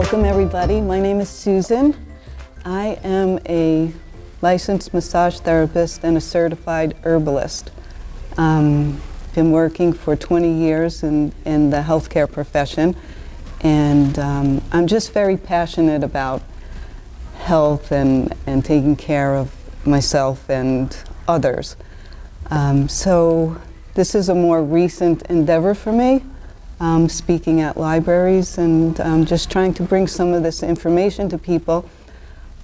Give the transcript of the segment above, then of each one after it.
Welcome everybody. My name is Susan. I am a licensed massage therapist and a certified herbalist. Been working for 20 years in the healthcare profession, and I'm just very passionate about health and taking care of myself and others. So this is a more recent endeavor for me. Speaking at libraries and just trying to bring some of this information to people.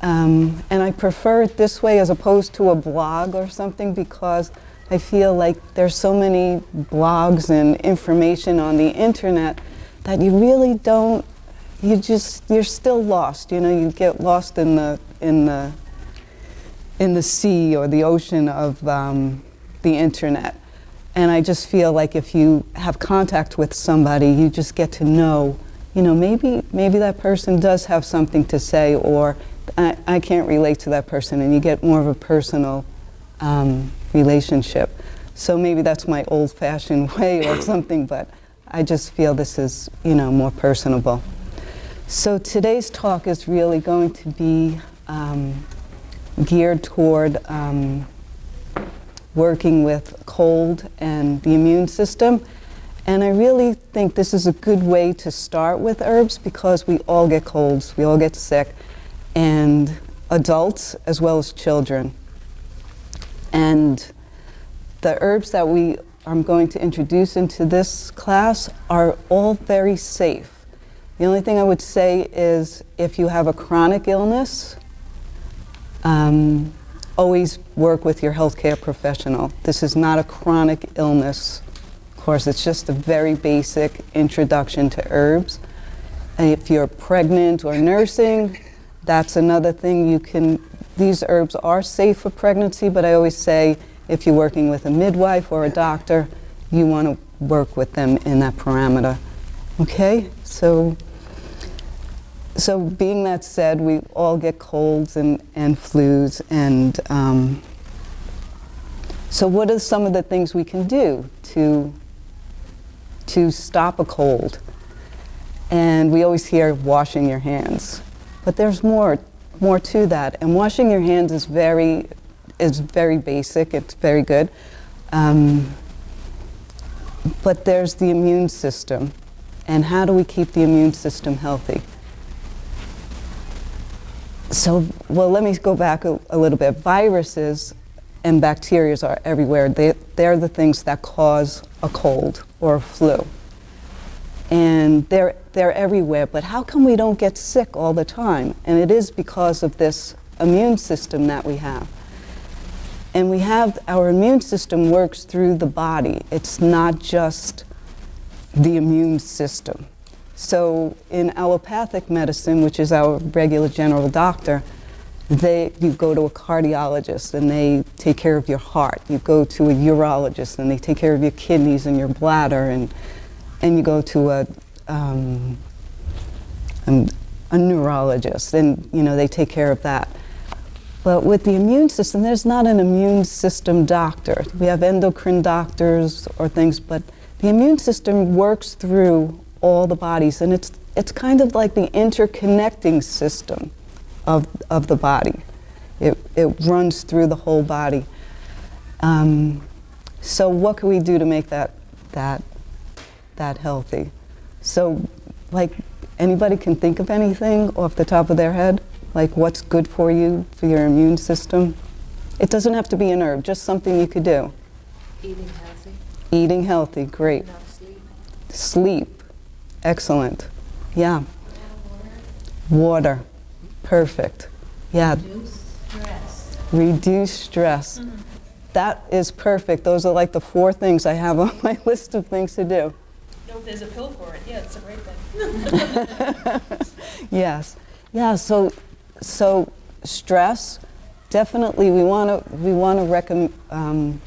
And I prefer it this way as opposed to a blog or something, because I feel like there's so many blogs and information on the internet that you really don't, you're still lost. You know, you get lost in the sea or the ocean of the internet. And I just feel like if you have contact with somebody, you just get to know, you know, maybe that person does have something to say, or I can't relate to that person, and you get more of a personal relationship. So maybe that's my old-fashioned way or something, but I just feel this is, you know, more personable. So today's talk is really going to be geared toward working with cold and the immune system. And I really think this is a good way to start with herbs, because we all get colds, we all get sick, and adults as well as children. And the herbs that I'm going to introduce into this class are all very safe. The only thing I would say is if you have a chronic illness, always work with your healthcare professional. This is not a chronic illness course. It's just a very basic introduction to herbs. And if you're pregnant or nursing, that's another thing you can, these herbs are safe for pregnancy, but I always say if you're working with a midwife or a doctor, you want to work with them in that parameter. Okay, so being that said, we all get colds and flus, and so what are some of the things we can do to stop a cold? And we always hear washing your hands, but there's more to that. And washing your hands is very basic. It's very good, but there's the immune system, and how do we keep the immune system healthy? So, well, let me go back a little bit. Viruses and bacteria are everywhere. They're the things that cause a cold or a flu. And they're everywhere, but how come we don't get sick all the time? And it is because of this immune system that we have. And our immune system works through the body. It's not just the immune system. So in allopathic medicine, which is our regular general doctor, you go to a cardiologist and they take care of your heart. You go to a urologist and they take care of your kidneys and your bladder, and you go to a neurologist, and you know, they take care of that. But with the immune system, there's not an immune system doctor. We have endocrine doctors or things, but the immune system works through all the bodies, and it's kind of like the interconnecting system of the body. It runs through the whole body. So what can we do to make that healthy? So, like, anybody can think of anything off the top of their head, like what's good for you, for your immune system? It doesn't have to be an herb, just something you could do. Eating healthy. Eating healthy, great. Enough sleep. Sleep. Excellent. Yeah. Water. Perfect. Yeah. Reduce stress. Reduce stress. Mm-hmm. That is perfect. Those are like the 4 things I have on my list of things to do. No, there's a pill for it. Yeah, it's a great thing. Yes. Yeah, so stress, definitely we want to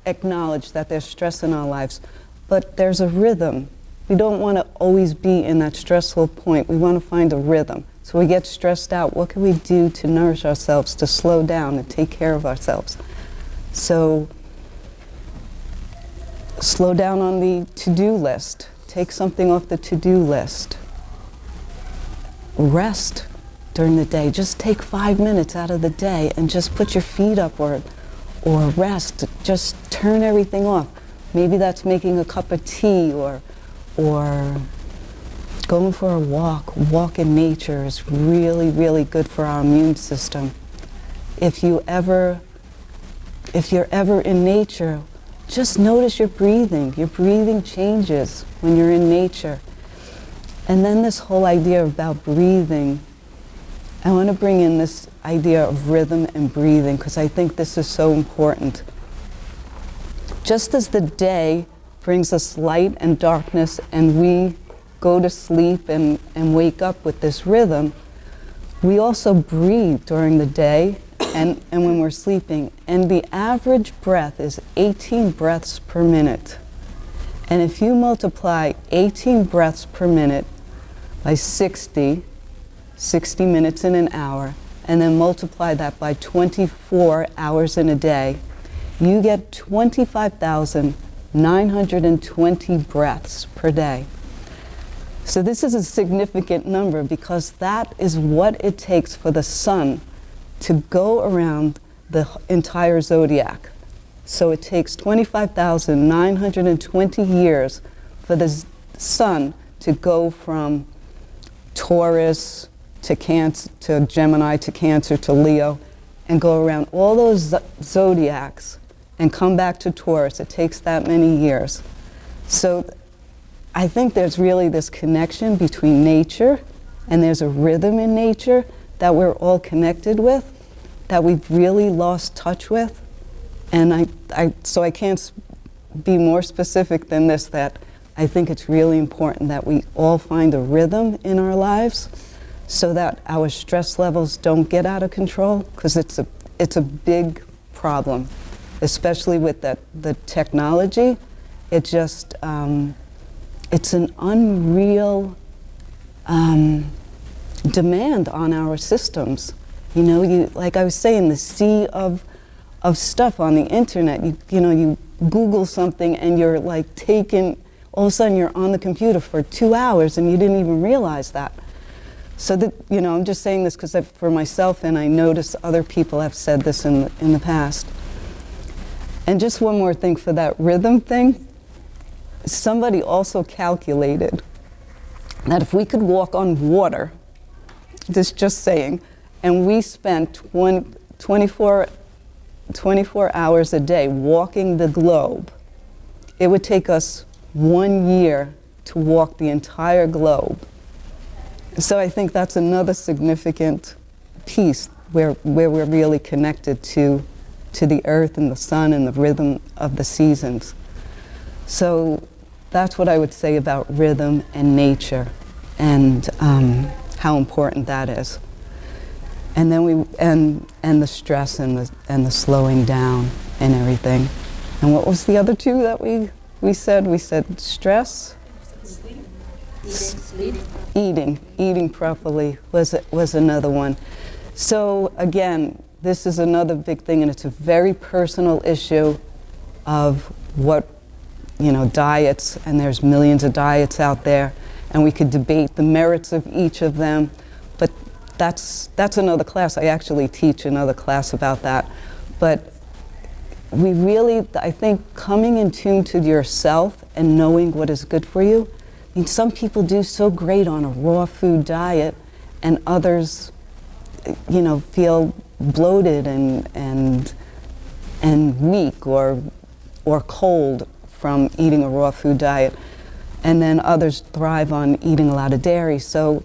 acknowledge that there's stress in our lives, but there's a rhythm. We don't want to always be in that stressful point. We want to find a rhythm. So we get stressed out. What can we do to nourish ourselves, to slow down and take care of ourselves? So slow down on the to-do list. Take something off the to-do list. rest during the day. Just take 5 minutes out of the day and just put your feet up or rest. Just turn everything off. Maybe that's making a cup of tea or going for a walk. Walk in nature is really, really good for our immune system. If you're ever in nature, just notice your breathing. Your breathing changes when you're in nature. And then this whole idea about breathing, I want to bring in this idea of rhythm and breathing because I think this is so important. Just as the day brings us light and darkness and we go to sleep and wake up with this rhythm, we also breathe during the day and when we're sleeping. And the average breath is 18 breaths per minute. And if you multiply 18 breaths per minute by 60 minutes in an hour, and then multiply that by 24 hours in a day, you get 25,920 breaths per day. So this is a significant number because that is what it takes for the sun to go around the entire zodiac. So it takes 25,920 years for the sun to go from Taurus to Cancer, to Gemini, to Cancer, to Leo, and go around all those zodiacs and come back to Taurus. It takes that many years. So I think there's really this connection between nature, and there's a rhythm in nature that we're all connected with, that we've really lost touch with. And so I can't be more specific than this, that I think it's really important that we all find a rhythm in our lives so that our stress levels don't get out of control, because it's a big problem, especially with the technology. It just, it's an unreal demand on our systems. You know, like I was saying, the sea of stuff on the internet. You Google something and you're like all of a sudden you're on the computer for 2 hours and you didn't even realize that. So that, I'm just saying this because for myself, and I notice other people have said this in the past. And just one more thing for that rhythm thing. Somebody also calculated that if we could walk on water, just saying, and we spent 24 hours a day walking the globe, it would take us 1 year to walk the entire globe. So I think that's another significant piece where we're really connected to the earth and the sun and the rhythm of the seasons. So that's what I would say about rhythm and nature and how important that is. And then and the stress and the slowing down and everything. And what was the other two that we said? We said stress, eating properly was another one. So again, this is another big thing, and it's a very personal issue of what, diets, and there's millions of diets out there, and we could debate the merits of each of them, but that's another class. I actually teach another class about that. But we really, I think, coming in tune to yourself and knowing what is good for you. I mean, some people do so great on a raw food diet, and others, feel bloated and weak or cold from eating a raw food diet. And then others thrive on eating a lot of dairy. So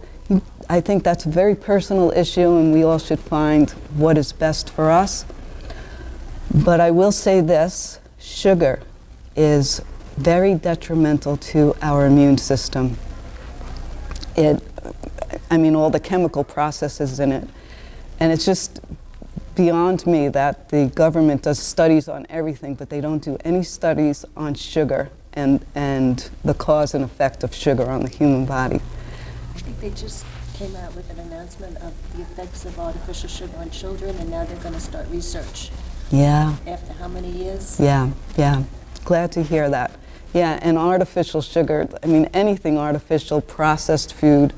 I think that's a very personal issue, and we all should find what is best for us. But I will say this, sugar is very detrimental to our immune system. All the chemical processes in it. And it's just beyond me that the government does studies on everything, but they don't do any studies on sugar and the cause and effect of sugar on the human body. I think they just came out with an announcement of the effects of artificial sugar on children, and now they're going to start research. Yeah. After how many years? Yeah. Glad to hear that. Yeah, and artificial sugar, anything artificial, processed food,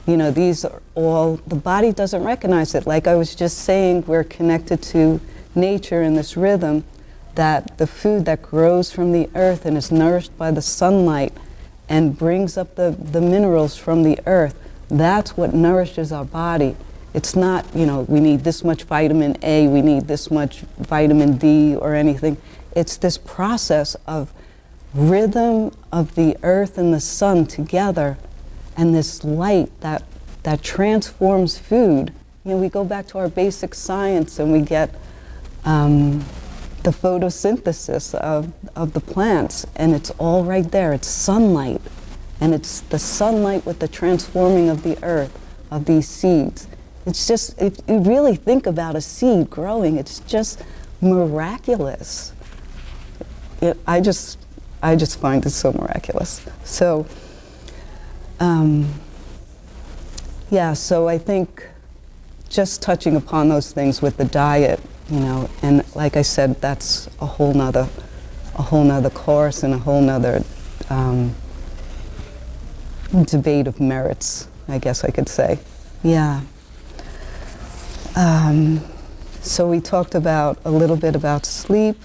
You know, these are all, the body doesn't recognize it. Like I was just saying, we're connected to nature in this rhythm, that the food that grows from the earth and is nourished by the sunlight and brings up the minerals from the earth, that's what nourishes our body. It's not, you know, we need this much vitamin A, we need this much vitamin D or anything. It's this process of rhythm of the earth and the sun together, and this light that transforms food. You know, we go back to our basic science and we get the photosynthesis of the plants, and it's all right there. It's sunlight, and it's the sunlight with the transforming of the earth, of these seeds. It's just, if you really think about a seed growing, it's just miraculous. I just find it so miraculous. So, yeah, so I think just touching upon those things with the diet, you know, and like I said, that's a whole nother course and a whole nother debate of merits, I guess I could say. Yeah. So we talked about a little bit about sleep,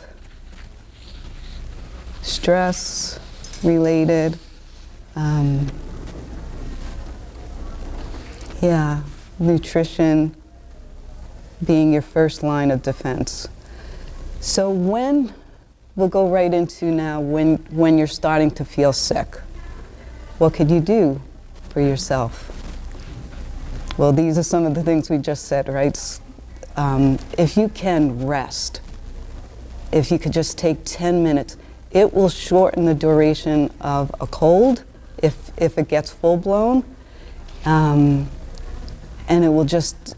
stress related, yeah, nutrition being your first line of defense. So we'll go right into now when you're starting to feel sick. What could you do for yourself? Well, these are some of the things we just said, right? If you can rest, if you could just take 10 minutes, it will shorten the duration of a cold if it gets full-blown, and it will just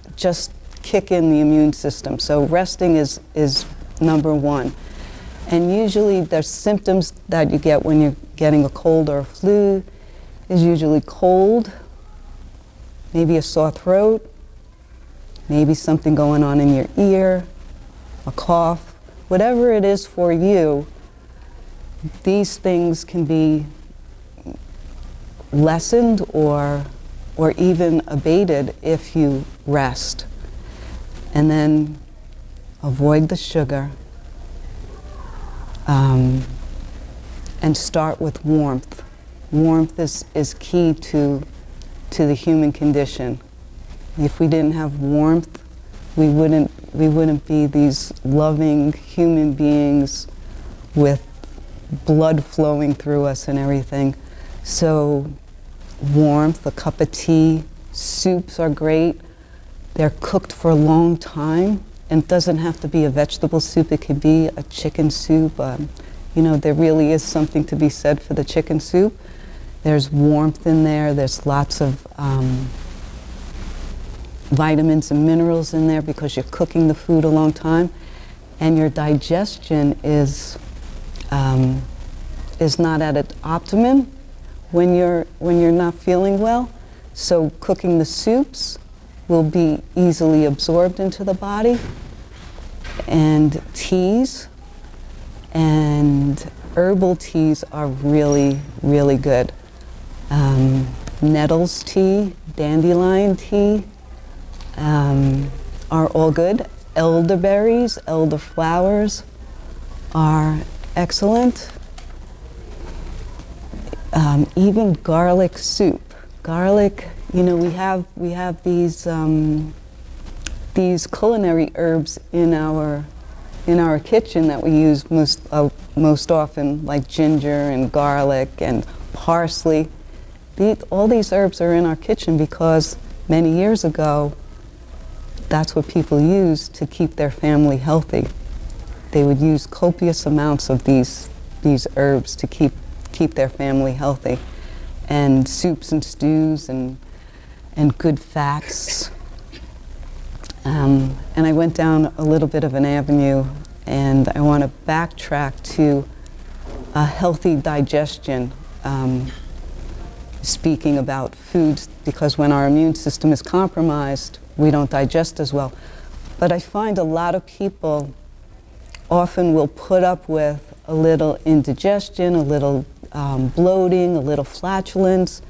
kick in the immune system. So resting is number one. And usually there's symptoms that you get when you're getting a cold or a flu is usually cold, maybe a sore throat, maybe something going on in your ear, a cough, whatever it is for you. These things can be lessened or even abated if you rest. And then avoid the sugar, and start with warmth. Warmth is key to the human condition. If we didn't have warmth, we wouldn't be these loving human beings with blood flowing through us and everything. So warmth, a cup of tea, soups are great. They're cooked for a long time, and it doesn't have to be a vegetable soup. It could be a chicken soup. You know, there really is something to be said for the chicken soup. There's warmth in there. There's lots of vitamins and minerals in there because you're cooking the food a long time, and your digestion is not at its optimum when you're not feeling well. So cooking the soups will be easily absorbed into the body, and teas and herbal teas are really, really good. Nettles tea, dandelion tea are all good. Elderberries, elderflowers are excellent. Even garlic soup. Garlic, you know, we have these culinary herbs in our kitchen that we use most often, like ginger and garlic and parsley. All these herbs are in our kitchen because many years ago, that's what people used to keep their family healthy. They would use copious amounts of these herbs to keep their family healthy, and soups and stews and good fats. And I went down a little bit of an avenue, and I want to backtrack to a healthy digestion, speaking about foods, because when our immune system is compromised, we don't digest as well. But I find a lot of people often will put up with a little indigestion, a little bloating, a little flatulence,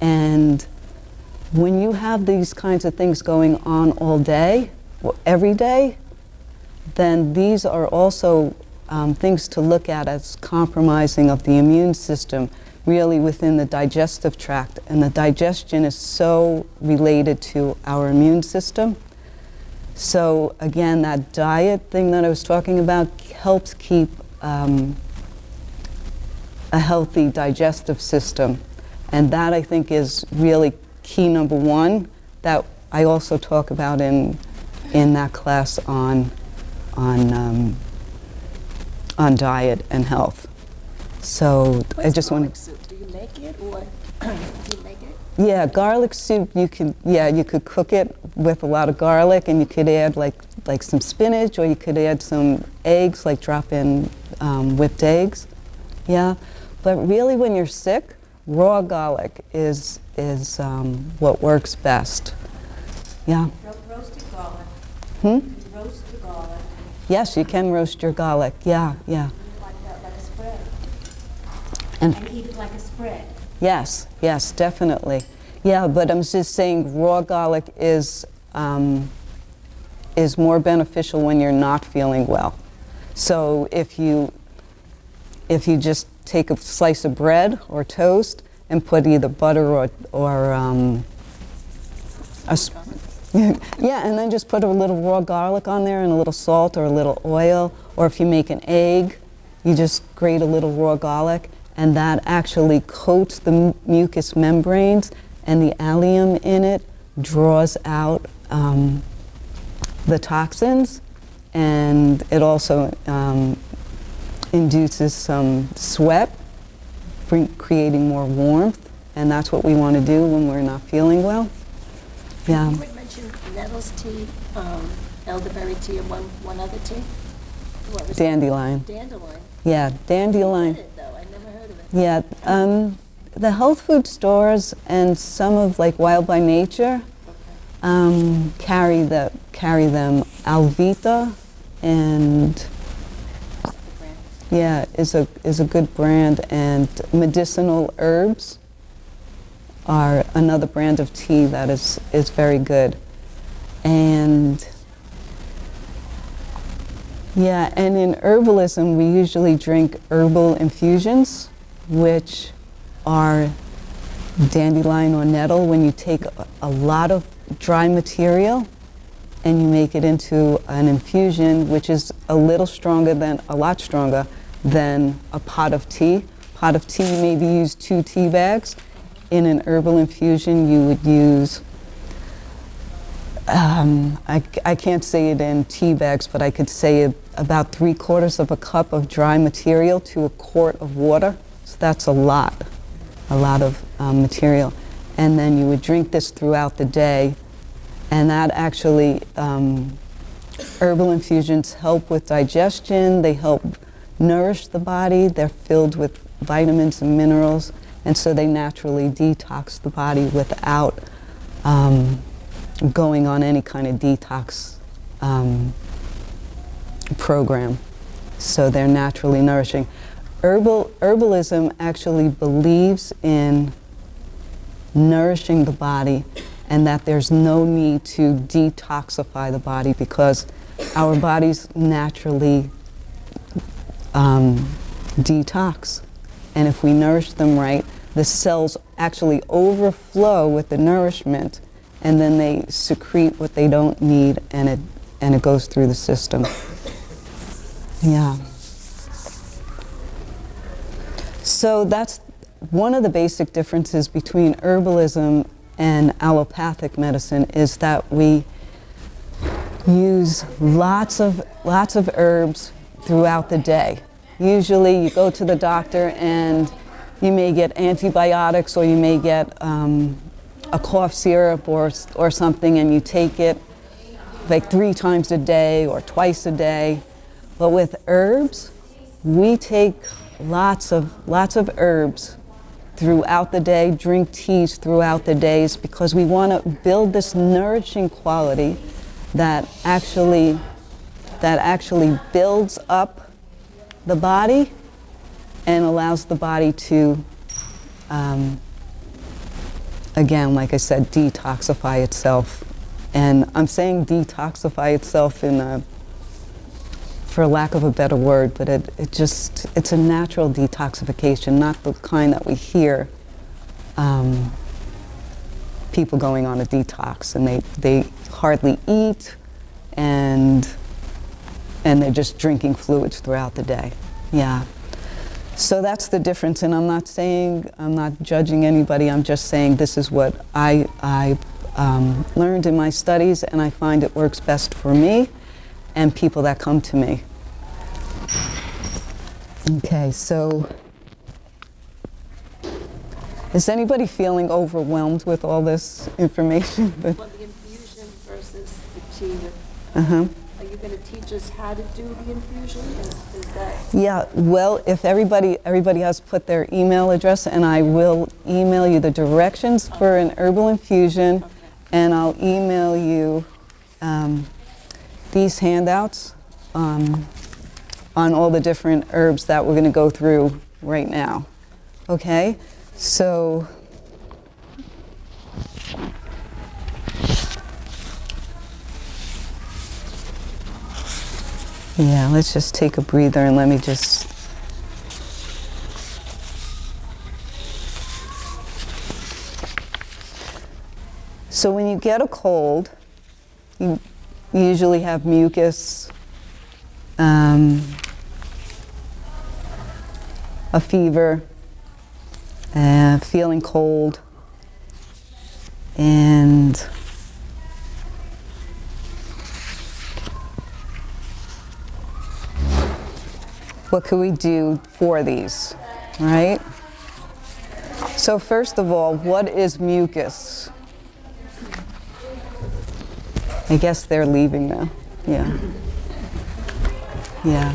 and when you have these kinds of things going on all day, every day, then these are also things to look at as compromising of the immune system, really within the digestive tract. And the digestion is so related to our immune system. So again, that diet thing that I was talking about helps keep a healthy digestive system. And that, I think, is really key number one that I also talk about in that class on diet and health. So I just want to. Soup? Do you make it, or do you make it? Yeah, garlic soup. You could cook it with a lot of garlic, and you could add like some spinach, or you could add some eggs, like drop in whipped eggs. Yeah, but really, when you're sick, raw garlic is what works best. Yeah. Roasted garlic. Roast the garlic. Yes, you can roast your garlic. Yeah. Like that, like a spread. And eat it like a spread. yes, definitely. Yeah, but I'm just saying raw garlic is more beneficial when you're not feeling well. So if you just take a slice of bread or toast and put either butter or yeah, and then just put a little raw garlic on there and a little salt or a little oil, or if you make an egg, you just grate a little raw garlic, and that actually coats the mucous membranes, and the allium in it draws out the toxins, and it also induces some sweat, creating more warmth, and that's what we want to do when we're not feeling well. Yeah. You would mention nettles tea, elderberry tea, and one other tea? What was Dandelion. it? Dandelion. Yeah, dandelion. I've heard it, though. I never heard of it. Yeah, the health food stores and some of like Wild by Nature carry them. Alvita and yeah is a good brand, and Medicinal Herbs are another brand of tea that is very good. And yeah, and in herbalism we usually drink herbal infusions, which are dandelion or nettle. When you take a lot of dry material and you make it into an infusion, which is a lot stronger than a pot of tea. Pot of tea, maybe use 2 tea bags. In an herbal infusion, you would use, I can't say it in tea bags, but I could say about 3/4 of a cup of dry material to a quart of water. So that's a lot of material. And then you would drink this throughout the day. And that actually, herbal infusions help with digestion, they help nourish the body, they're filled with vitamins and minerals, and so they naturally detox the body without going on any kind of detox program. So they're naturally nourishing. Herbalism actually believes in nourishing the body, and that there's no need to detoxify the body because our bodies naturally detox. And if we nourish them right, the cells actually overflow with the nourishment, and then they secrete what they don't need, and it goes through the system. Yeah. So that's one of the basic differences between herbalism and allopathic medicine, is that we use lots of herbs throughout the day. Usually you go to the doctor and you may get antibiotics, or you may get a cough syrup or something, and you take it like 3 times a day or twice a day. But with herbs, we take lots of herbs throughout the day, drink teas throughout the days, because we want to build this nourishing quality that actually builds up the body and allows the body to again, like I said, detoxify itself. And I'm saying detoxify itself in a, for lack of a better word, but it's a natural detoxification, not the kind that we hear people going on a detox and they hardly eat and they're just drinking fluids throughout the day. Yeah. So that's the difference, and I'm not judging anybody, I'm just saying this is what I learned in my studies, and I find it works best for me and people that come to me. Okay, so is anybody feeling overwhelmed with all this information? Well, the infusion versus the tea. Uh-huh. Are you going to teach us how to do the infusion? Is that? Yeah, well, if everybody has put their email address, and I will email you the directions for an herbal infusion, Okay. and I'll email you these handouts on all the different herbs that we're going to go through right now. Okay? So, yeah, let's just take a breather and let me just. So when you get a cold, you usually have mucus, a fever, feeling cold, and what could we do for these, right? So first of all, what is mucus? I guess they're leaving now. Yeah. Yeah.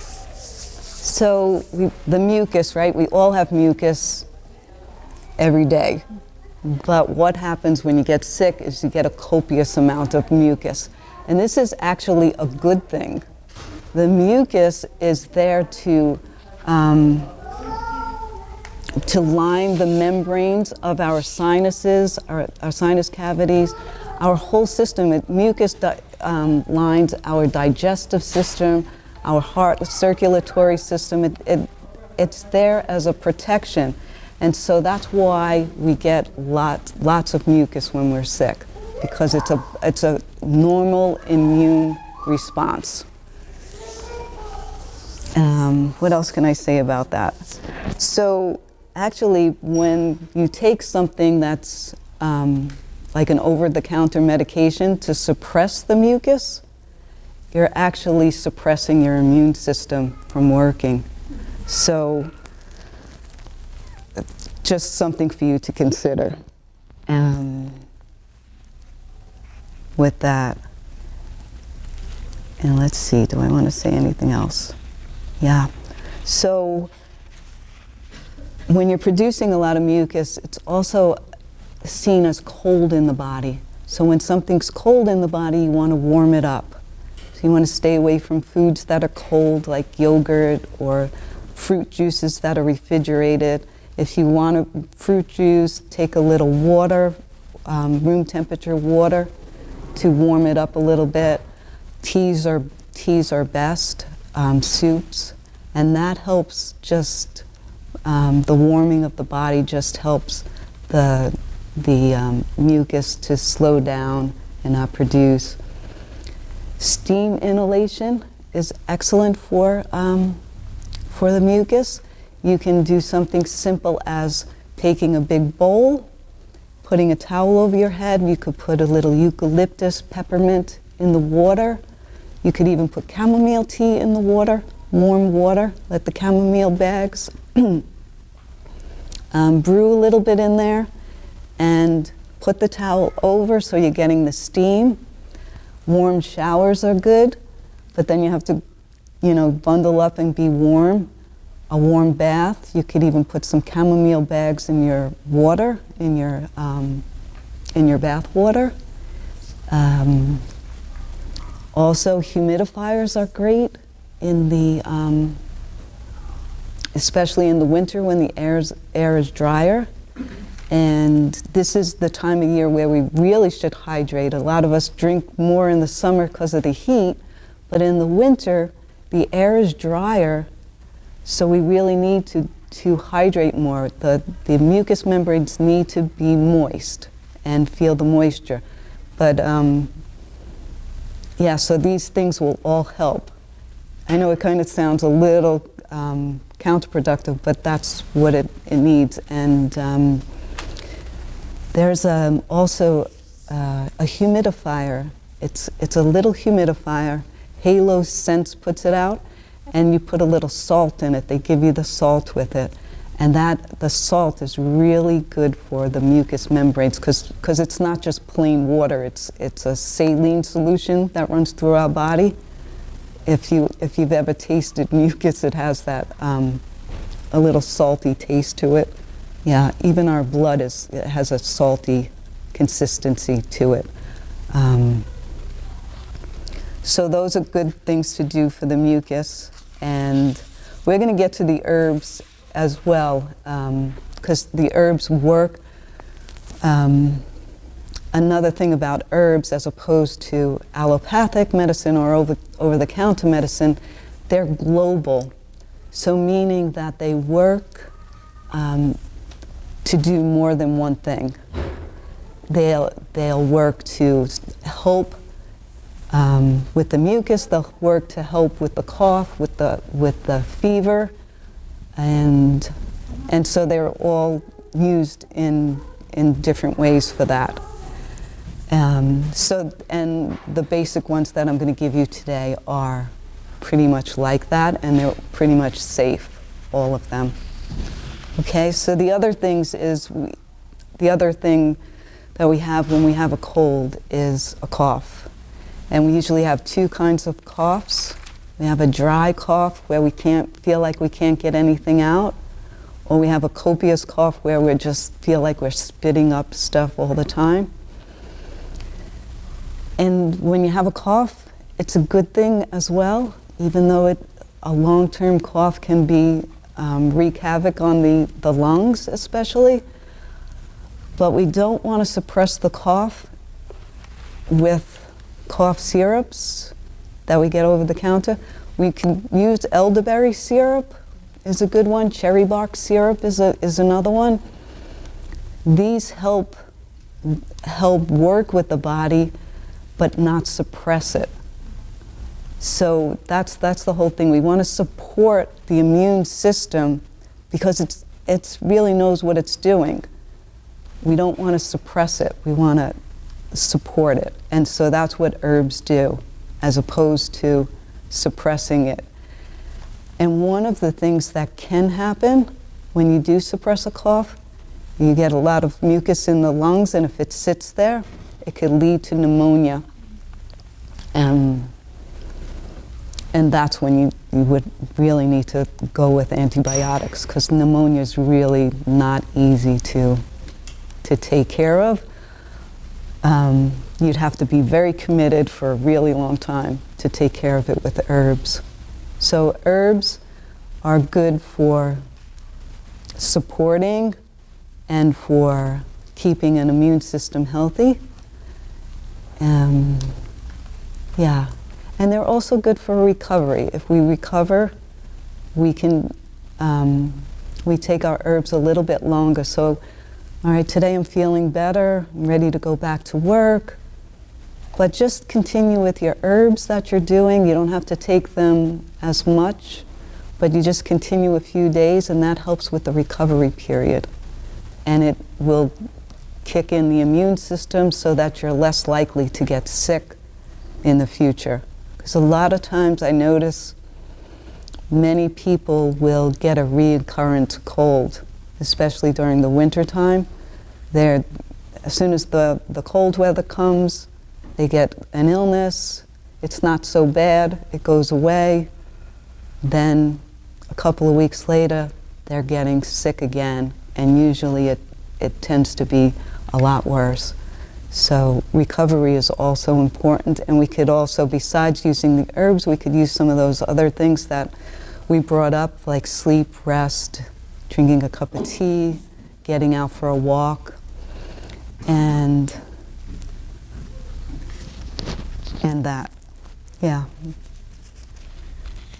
So the mucus, right? We all have mucus every day. But what happens when you get sick is you get a copious amount of mucus. And this is actually a good thing. The mucus is there to line the membranes of our sinuses, our sinus cavities, our whole system. Mucus lines our digestive system, our heart circulatory system. It's there as a protection. And so that's why we get lots of mucus when we're sick, because it's a normal immune response. What else can I say about that? So actually, when you take something that's like an over-the-counter medication to suppress the mucus, you're actually suppressing your immune system from working. So it's just something for you to consider with that. And let's see, do I want to say anything else? Yeah. So when you're producing a lot of mucus, it's also seen as cold in the body. So when something's cold in the body, you want to warm it up. So you want to stay away from foods that are cold, like yogurt or fruit juices that are refrigerated. If you want a fruit juice, take a little water, room temperature water, to warm it up a little bit. Teas are best, soups, and that helps just the warming of the body just helps the mucus to slow down and not produce. Steam inhalation is excellent for the mucus. You can do something simple as taking a big bowl, putting a towel over your head. You could put a little eucalyptus peppermint in the water. You could even put chamomile tea in the water, warm water. Let the chamomile bags brew a little bit in there, and put the towel over so you're getting the steam. Warm showers are good, but then you have to, bundle up and be warm. A warm bath. You could even put some chamomile bags in your water, in your bath water. Also, humidifiers are great in the, especially in the winter when the air is drier. And this is the time of year where we really should hydrate. A lot of us drink more in the summer because of the heat, but in the winter, the air is drier, so we really need to hydrate more. The mucous membranes need to be moist and feel the moisture. But yeah, so these things will all help. I know it kind of sounds a little counterproductive, but that's what it needs. And there's also a humidifier. It's a little humidifier. Halo Sense puts it out, and you put a little salt in it. They give you the salt with it. And the salt is really good for the mucous membranes because it's not just plain water. It's a saline solution that runs through our body. If you've ever tasted mucus, it has that a little salty taste to it. Yeah, even our blood has a salty consistency to it. So those are good things to do for the mucus. And we're going to get to the herbs as well, because the herbs work. Another thing about herbs, as opposed to allopathic medicine or over-the-counter medicine, they're global. So meaning that they work to do more than one thing. They'll work to help with the mucus. They'll work to help with the cough, with the fever. And so they're all used in different ways for that. And the basic ones that I'm going to give you today are pretty much like that, and they're pretty much safe, all of them. Okay, so the other thing that we have when we have a cold is a cough. And we usually have two kinds of coughs. We have a dry cough where we feel like we can't get anything out, or we have a copious cough where we just feel like we're spitting up stuff all the time. And when you have a cough, it's a good thing as well, even though a long-term cough can wreak havoc on the lungs especially. But we don't want to suppress the cough with cough syrups that we get over the counter. We can use elderberry syrup is a good one. Cherry bark syrup is another one. These help work with the body, but not suppress it. So that's the whole thing. We want to support the immune system because it really knows what it's doing. We don't want to suppress it. We want to support it. And so that's what herbs do, as opposed to suppressing it. And one of the things that can happen when you do suppress a cough, you get a lot of mucus in the lungs, and if it sits there, it could lead to pneumonia. And that's when you would really need to go with antibiotics, because pneumonia is really not easy to take care of. You'd have to be very committed for a really long time to take care of it with herbs. So herbs are good for supporting and for keeping an immune system healthy. Yeah, and they're also good for recovery. If we recover, we can we take our herbs a little bit longer. So, all right, today I'm feeling better, I'm ready to go back to work. But just continue with your herbs that you're doing. You don't have to take them as much, but you just continue a few days, and that helps with the recovery period. And it will kick in the immune system so that you're less likely to get sick in the future. Because a lot of times I notice many people will get a recurrent cold, especially during the winter time. As soon as the cold weather comes, they get an illness. It's not so bad, it goes away. Then a couple of weeks later, they're getting sick again, and usually it tends to be a lot worse. So recovery is also important, and we could also, besides using the herbs, we could use some of those other things that we brought up, like sleep, rest, drinking a cup of tea, getting out for a walk, and that, yeah.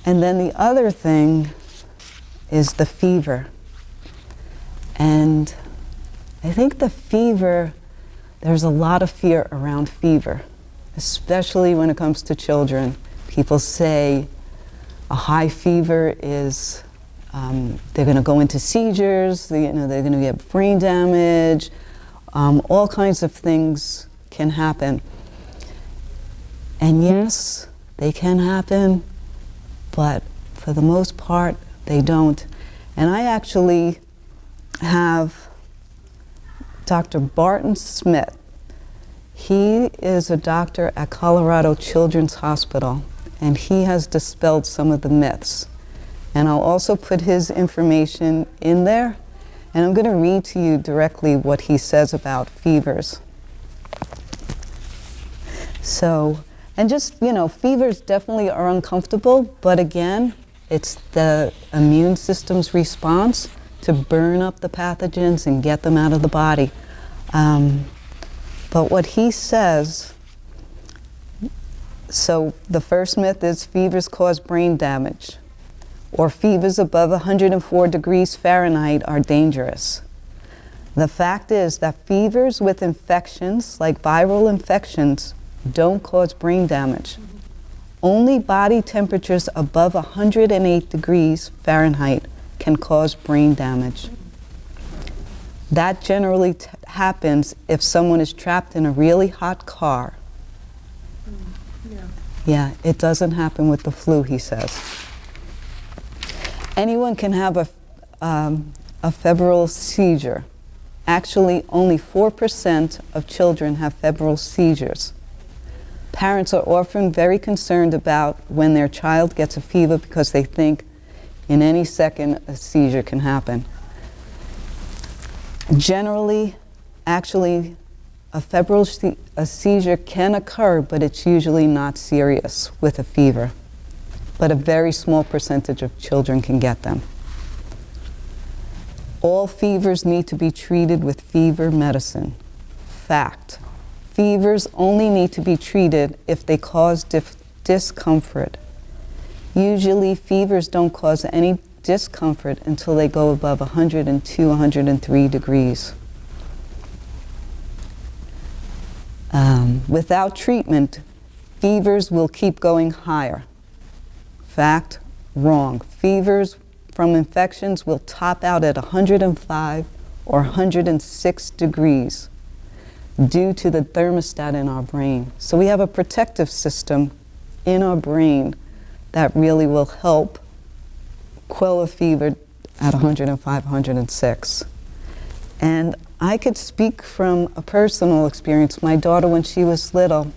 And then the other thing is the fever. And I think the fever, there's a lot of fear around fever, especially when it comes to children. People say a high fever is, they're going to go into seizures, they're going to get brain damage, all kinds of things can happen. And yes, they can happen, but for the most part, they don't. And I actually have Dr. Barton Smith. He is a doctor at Colorado Children's Hospital, and he has dispelled some of the myths. And I'll also put his information in there, and I'm going to read to you directly what he says about fevers. So, and just, fevers definitely are uncomfortable, but again, it's the immune system's response to burn up the pathogens and get them out of the body. But what he says, so the first myth is fevers cause brain damage, or fevers above 104 degrees Fahrenheit are dangerous. The fact is that fevers with infections, like viral infections, don't cause brain damage. Only body temperatures above 108 degrees Fahrenheit can cause brain damage. That generally happens if someone is trapped in a really hot car. Yeah, it doesn't happen with the flu, he says. Anyone can have a febrile seizure. Actually, only 4% of children have febrile seizures. Parents are often very concerned about when their child gets a fever because they think in any second a seizure can happen. Generally, actually, a seizure can occur, but it's usually not serious with a fever. But a very small percentage of children can get them. All fevers need to be treated with fever medicine. Fact. Fevers only need to be treated if they cause discomfort. Usually, fevers don't cause any discomfort until they go above 102, 103 degrees. Without treatment, fevers will keep going higher. Fact, wrong. Fevers from infections will top out at 105 or 106 degrees due to the thermostat in our brain. So we have a protective system in our brain that really will help quell a fever at 105, 106. And I could speak from a personal experience. My daughter, when she was little,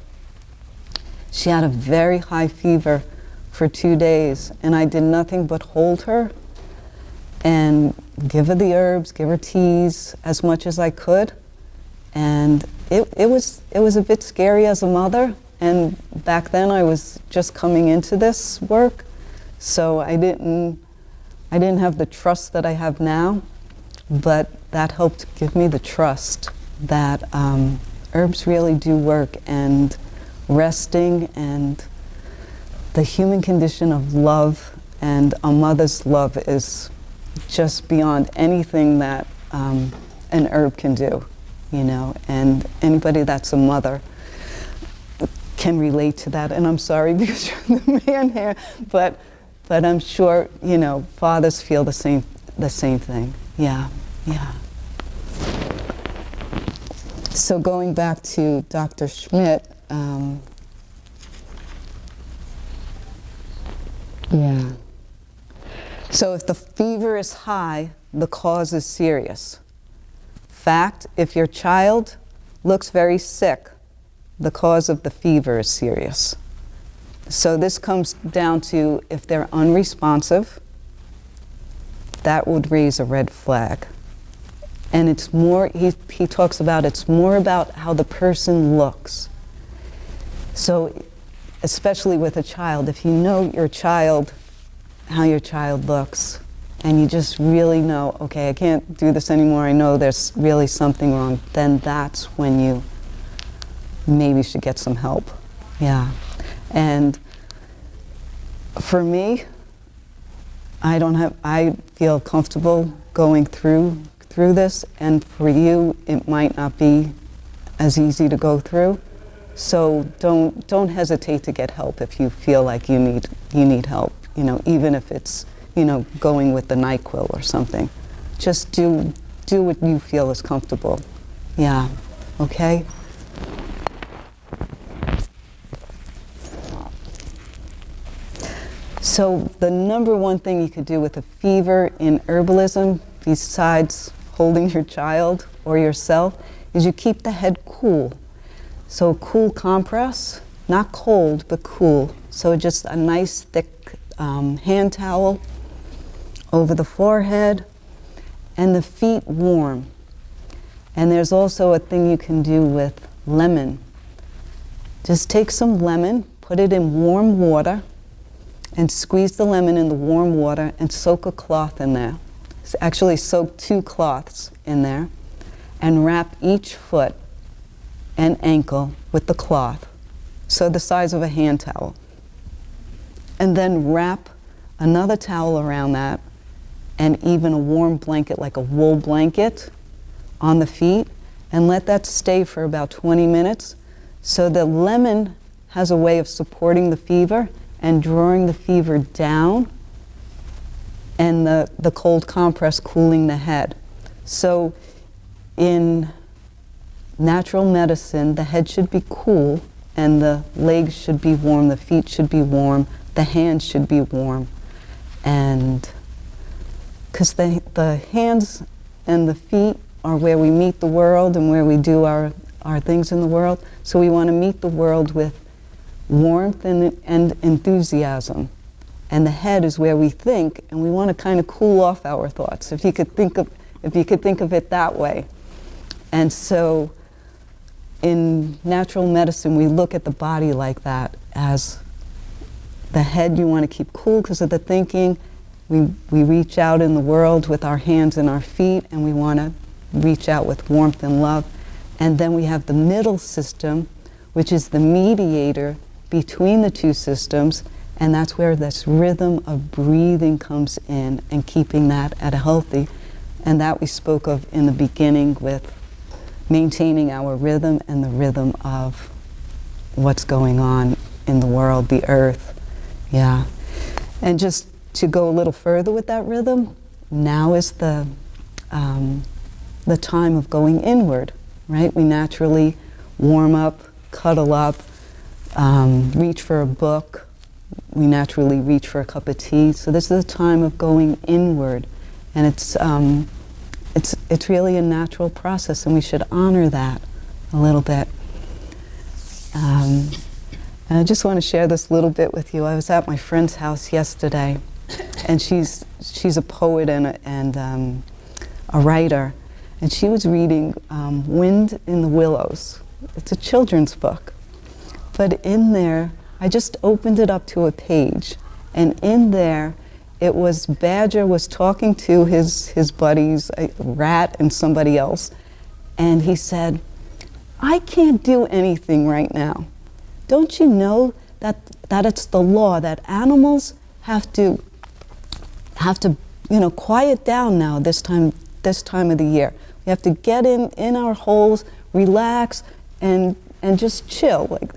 she had a very high fever for 2 days, and I did nothing but hold her and give her the herbs, give her teas as much as I could. And it was a bit scary as a mother, and back then I was just coming into this work, so I didn't have the trust that I have now, but that helped give me the trust that herbs really do work, and resting and the human condition of love and a mother's love is just beyond anything that an herb can do, and anybody that's a mother can relate to that. And I'm sorry because you're the man here, but I'm sure, fathers feel the same thing. Yeah. So going back to Dr. Schmidt, so if the fever is high, the cause is serious. Fact, if your child looks very sick, the cause of the fever is serious. So this comes down to if they're unresponsive, that would raise a red flag. And it's more, he talks about, it's more about how the person looks. So especially with a child, if you know your child, how your child looks, and you just really know, okay, I can't do this anymore, I know there's really something wrong, then that's when you maybe should get some help. Yeah. And for me, I feel comfortable going through this, and for you, it might not be as easy to go through. So don't hesitate to get help if you feel like you need help. Even if it's going with the NyQuil or something. Just do what you feel is comfortable. Yeah. Okay. So the number one thing you could do with a fever in herbalism, besides holding your child or yourself, is you keep the head cool. So cool compress, not cold, but cool. So just a nice thick hand towel over the forehead, and the feet warm. And there's also a thing you can do with lemon. Just take some lemon, put it in warm water, and squeeze the lemon in the warm water and soak a cloth in there. Actually soak 2 cloths in there and wrap each foot and ankle with the cloth, so the size of a hand towel. And then wrap another towel around that and even a warm blanket, like a wool blanket, on the feet, and let that stay for about 20 minutes. So the lemon has a way of supporting the fever and drawing the fever down, and the cold compress cooling the head. So in natural medicine, the head should be cool and the legs should be warm, the feet should be warm, the hands should be warm. And because the hands and the feet are where we meet the world and where we do our things in the world. So we want to meet the world with warmth and enthusiasm. And the head is where we think, and we want to kind of cool off our thoughts, if you could think of it that way. And so in natural medicine, we look at the body like that, as the head you want to keep cool because of the thinking. We reach out in the world with our hands and our feet, and we want to reach out with warmth and love. And then we have the middle system, which is the mediator between the two systems, and that's where this rhythm of breathing comes in and keeping that at a healthy. And that we spoke of in the beginning with maintaining our rhythm and the rhythm of what's going on in the world, the earth. Yeah. And just to go a little further with that rhythm, now is the time of going inward, right? We naturally warm up, cuddle up, reach for a book. We naturally reach for a cup of tea. So this is a time of going inward, and it's really a natural process, and we should honor that a little bit. And I just want to share this little bit with you. I was at my friend's house yesterday, and she's a poet and a writer, and she was reading Wind in the Willows. It's a children's book, but in there, I just opened it up to a page, and in there, it was Badger was talking to his buddies, a rat and somebody else, and he said, "I can't do anything right now. Don't you know that it's the law that animals have to quiet down now this time of the year. We have to get in our holes, relax, and just chill." Like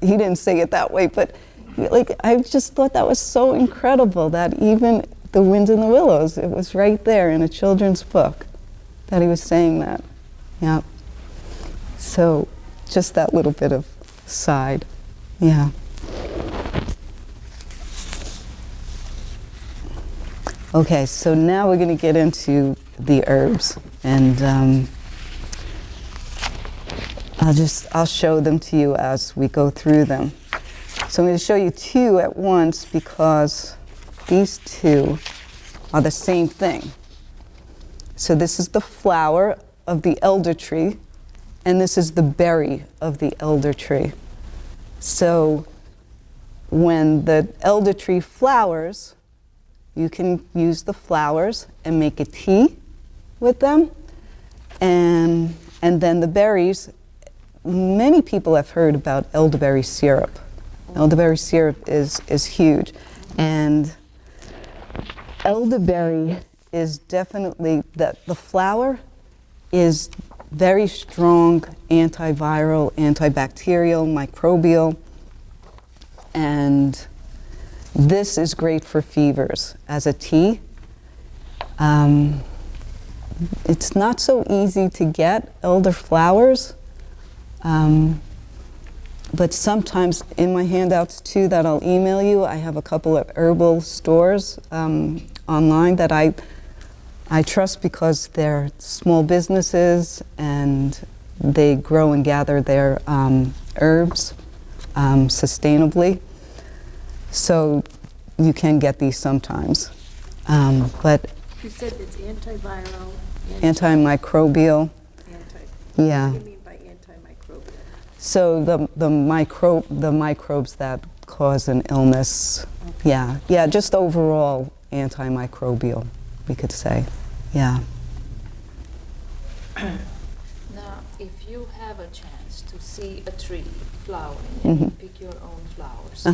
he didn't say it that way, but like I just thought that was so incredible that even the Wind in the Willows, it was right there in a children's book that he was saying that. Yeah. So just that little bit of side. Yeah. Okay, so now we're going to get into the herbs, and I'll show them to you as we go through them. So I'm going to show you 2 at once because these 2 are the same thing. So this is the flower of the elder tree, and this is the berry of the elder tree. So when the elder tree flowers, you can use the flowers and make a tea with them. And then the berries, many people have heard about elderberry syrup. Elderberry syrup is huge. And elderberry is definitely, the flower is very strong antiviral, antibacterial, microbial, and this is great for fevers as a tea. It's not so easy to get elder flowers, but sometimes in my handouts too that I'll email you, I have a couple of herbal stores online that I trust because they're small businesses and they grow and gather their herbs sustainably. So you can get these sometimes. But You said it's antiviral. antimicrobial, yeah. What do you mean by antimicrobial? So the microbes that cause an illness, yeah, just overall antimicrobial, we could say, yeah. Now, if you have a chance to see a tree flowering and you pick your own flowers,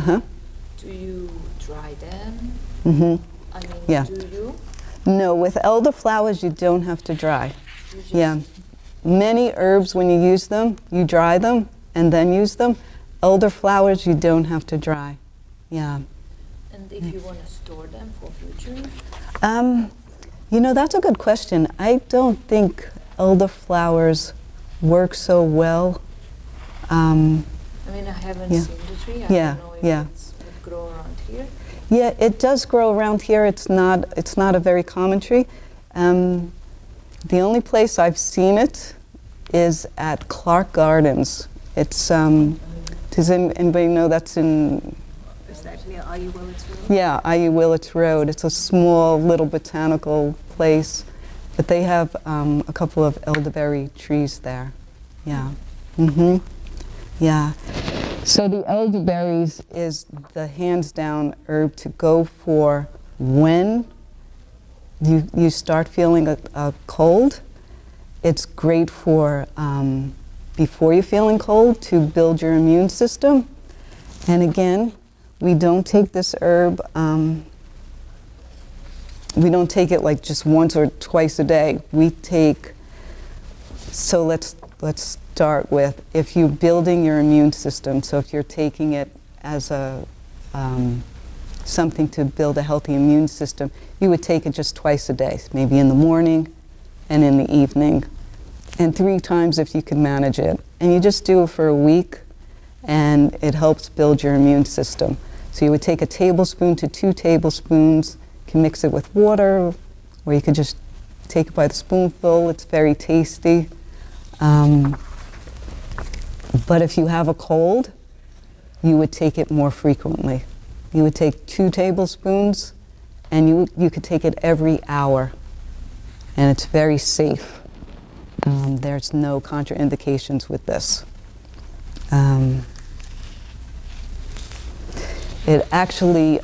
do you dry them? I mean, Yeah. do you? No, with elderflowers you don't have to dry. You just Yeah. Many herbs, when you use them, you dry them and then use them. Elderflowers, you don't have to dry. Yeah. And if you want to store them for future? You know, that's a good question. I don't think elderflowers work so well. I mean, I haven't Yeah. seen the tree. I Yeah, don't know if yeah. it grow around here. Yeah, it does grow around here. It's not a very common tree. The only place I've seen it is at Clark Gardens. It's does anybody know that's in? Is that near IU Willits Road? Yeah, IU Willits Road. It's a small little botanical place, but they have a couple of elderberry trees there. Yeah. Yeah. So the elderberries is the hands-down herb to go for when you start feeling a cold. It's great for before you're feeling cold to build your immune system. And again, we don't take this herb, we don't take it like just once or twice a day. We take, so let's start with, if you're building your immune system, so if you're taking it as a something to build a healthy immune system, you would take it just twice a day, maybe in the morning and in the evening, and 3 times if you can manage it. And you just do it for a week, and it helps build your immune system. So you would take a tablespoon to 2 tablespoons, you can mix it with water, or you could just take it by the spoonful. It's very tasty. But if you have a cold, you would take it more frequently. You would take 2 tablespoons, and you could take it every hour, and it's very safe. There's no contraindications with this. It actually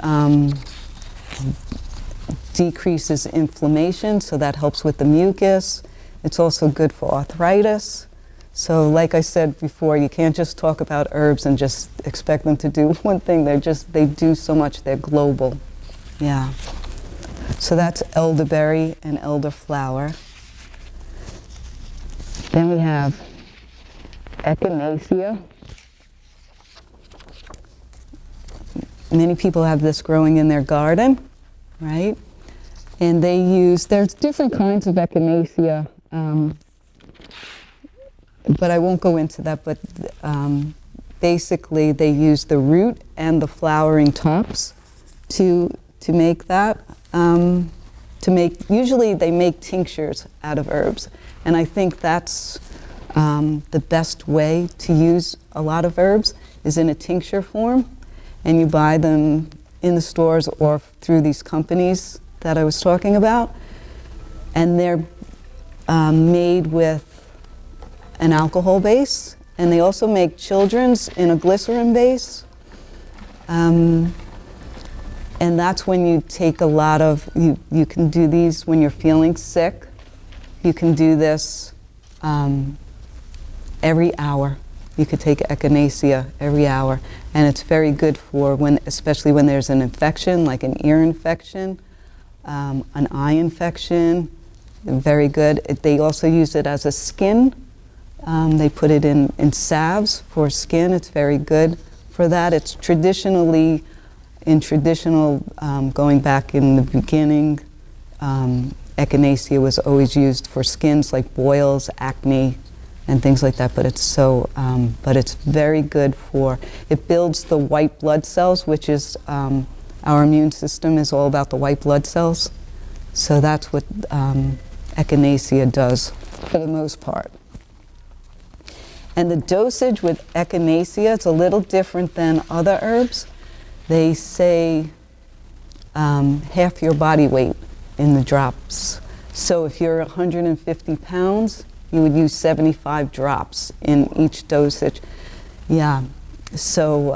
decreases inflammation, so that helps with the mucus. It's also good for arthritis. So like I said before, you can't just talk about herbs and just expect them to do one thing. They do so much. They're global. Yeah. So that's elderberry and elderflower. Then we have echinacea. Many people have this growing in their garden, right? And there's different kinds of echinacea, but I won't go into that, but basically they use the root and the flowering tops to make that. Usually they make tinctures out of herbs, and I think that's the best way to use a lot of herbs is in a tincture form, and you buy them in the stores or through these companies that I was talking about, and they're made with an alcohol base, and they also make children's in a glycerin base. And And that's when you take a lot of, you can do these when you're feeling sick. You can do this every hour. You could take echinacea every hour, and it's very good for when, especially when there's an infection, like an ear infection, an eye infection. Very good. They also use it as a skin. They put it in salves for skin. It's very good for that. It's traditionally, going back in the beginning, echinacea was always used for skins like boils, acne, and things like that. But it's very good for. It builds the white blood cells, which is our immune system is all about the white blood cells. So that's what echinacea does for the most part. And the dosage with echinacea, it's a little different than other herbs. They say half your body weight in the drops. So if you're 150 pounds, you would use 75 drops in each dosage. Yeah, so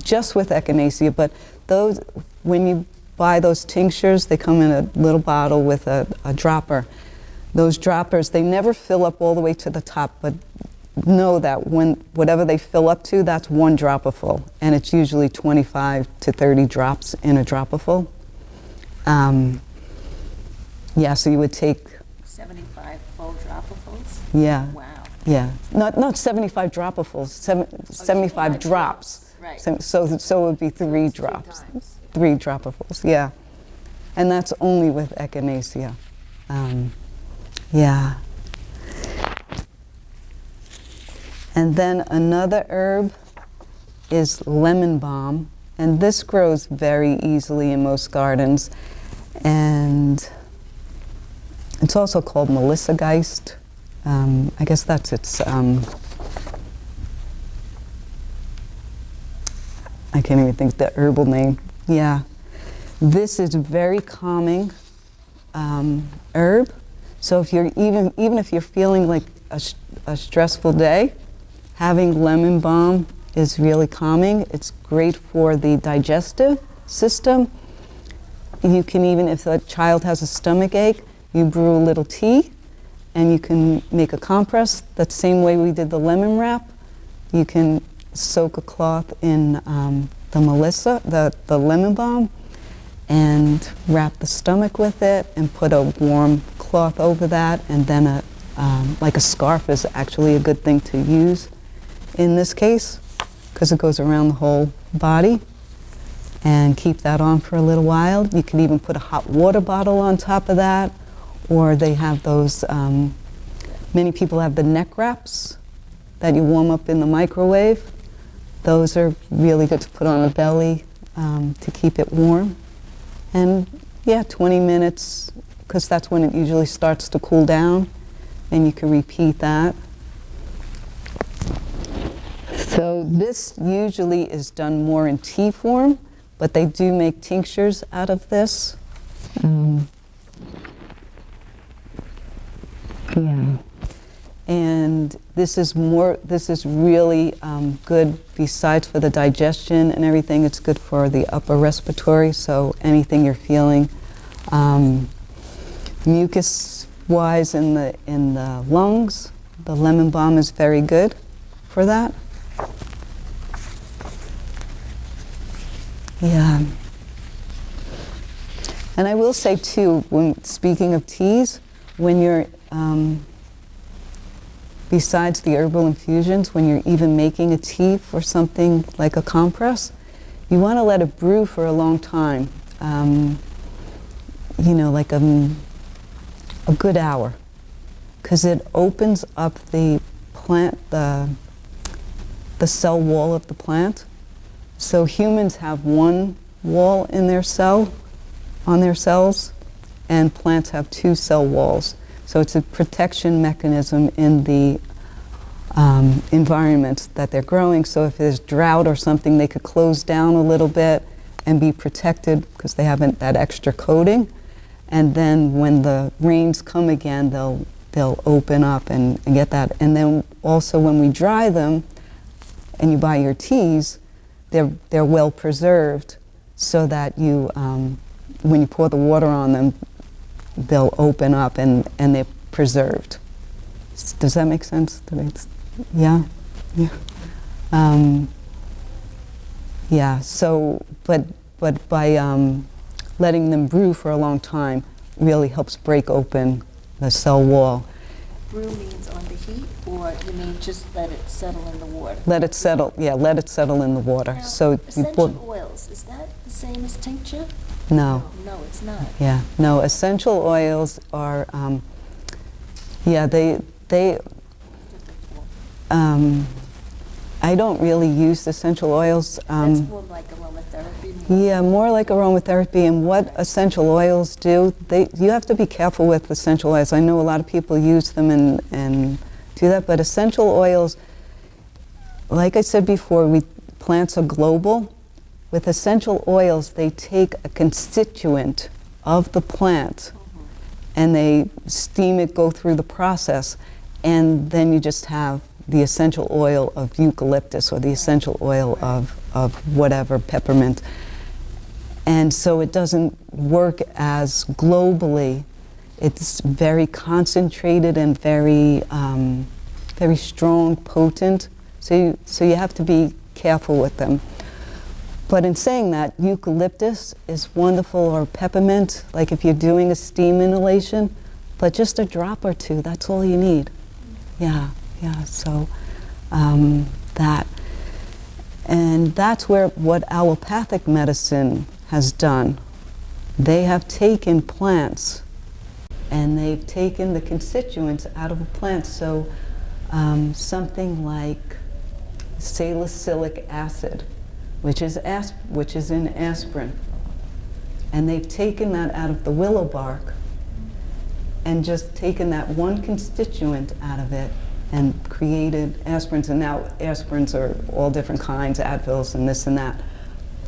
just with echinacea, but those, when you buy those tinctures, they come in a little bottle with a dropper. Those droppers, they never fill up all the way to the top, but know that when whatever they fill up to, that's one dropperful, and it's usually 25 to 30 drops in a dropperful. Yeah, so you would take 75 full dropperfuls? Yeah. Wow. Yeah, not 75 dropperfuls, 75 drops. Right. So it would be 3 drops, times. 3 dropperfuls. Yeah, and that's only with echinacea. Yeah. And then another herb is lemon balm, and this grows very easily in most gardens, and it's also called Melissa Geist. I guess that's its, I can't even think the herbal name. Yeah. This is very calming herb. So if you're even if you're feeling like a stressful day, having lemon balm is really calming. It's great for the digestive system. You can even, if a child has a stomach ache, you brew a little tea and you can make a compress. That same way we did the lemon wrap. You can soak a cloth in the Melissa, the lemon balm, and wrap the stomach with it and put a warm cloth over that, and then like a scarf is actually a good thing to use in this case because it goes around the whole body, and keep that on for a little while. You can even put a hot water bottle on top of that, or they have those, many people have the neck wraps that you warm up in the microwave. Those are really good to put on the belly to keep it warm. And yeah, 20 minutes, because that's when it usually starts to cool down, and you can repeat that. So this usually is done more in tea form, but they do make tinctures out of this. Yeah. And this is really good besides for the digestion and everything. It's good for the upper respiratory, so anything you're feeling mucus-wise in the lungs, the lemon balm is very good for that. Yeah. And I will say too, when speaking of teas, when you're besides the herbal infusions, when you're even making a tea for something like a compress, you want to let it brew for a long time. Like a good hour, because it opens up the plant, the cell wall of the plant. So humans have one wall in their cell, on their cells, and plants have 2 cell walls. So it's a protection mechanism in the environment that they're growing. So if there's drought or something, they could close down a little bit and be protected because they haven't that extra coating. And then when the rains come again, they'll open up and get that. And then also when we dry them and you buy your teas, they're well preserved so that you, when you pour the water on them, they'll open up and they're preserved. Does that make sense? Yeah? Yeah. Yeah, so, but by letting them brew for a long time really helps break open the cell wall. Brew means on the heat, or you mean just let it settle in the water? Let it settle, yeah, let it settle in the water. Now, So you essential oils, is that the same as tincture? No, No, it's not. yeah, no, essential oils are, yeah, I don't really use essential oils. That's more like aromatherapy. more- Yeah, more like aromatherapy. And what essential oils do, you have to be careful with essential oils. I know a lot of people use them and do that, but essential oils, like I said before, plants are global. With essential oils, they take a constituent of the plant and they steam it, go through the process, and then you just have the essential oil of eucalyptus or the essential oil of whatever, peppermint. And so it doesn't work as globally. It's very concentrated and very, very strong, potent. So you have to be careful with them. But in saying that, eucalyptus is wonderful, or peppermint, like if you're doing a steam inhalation, but just a drop or two, that's all you need. Yeah, so that. And that's what allopathic medicine has done. They have taken plants and they've taken the constituents out of a plant. So something like salicylic acid, which is in aspirin. And they've taken that out of the willow bark and just taken that one constituent out of it and created aspirins. And now aspirins are all different kinds, Advils and this and that.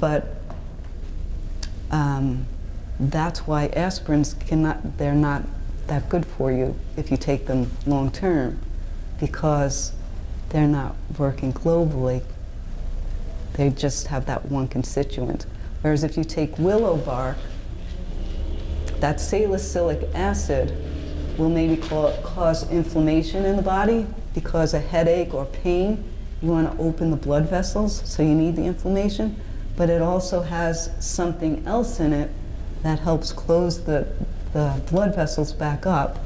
But that's why aspirins they're not that good for you if you take them long term, because they're not working globally. They just have that one constituent. Whereas if you take willow bark, that salicylic acid will maybe cause inflammation in the body, because a headache or pain, you want to open the blood vessels, so you need the inflammation. But it also has something else in it that helps close the blood vessels back up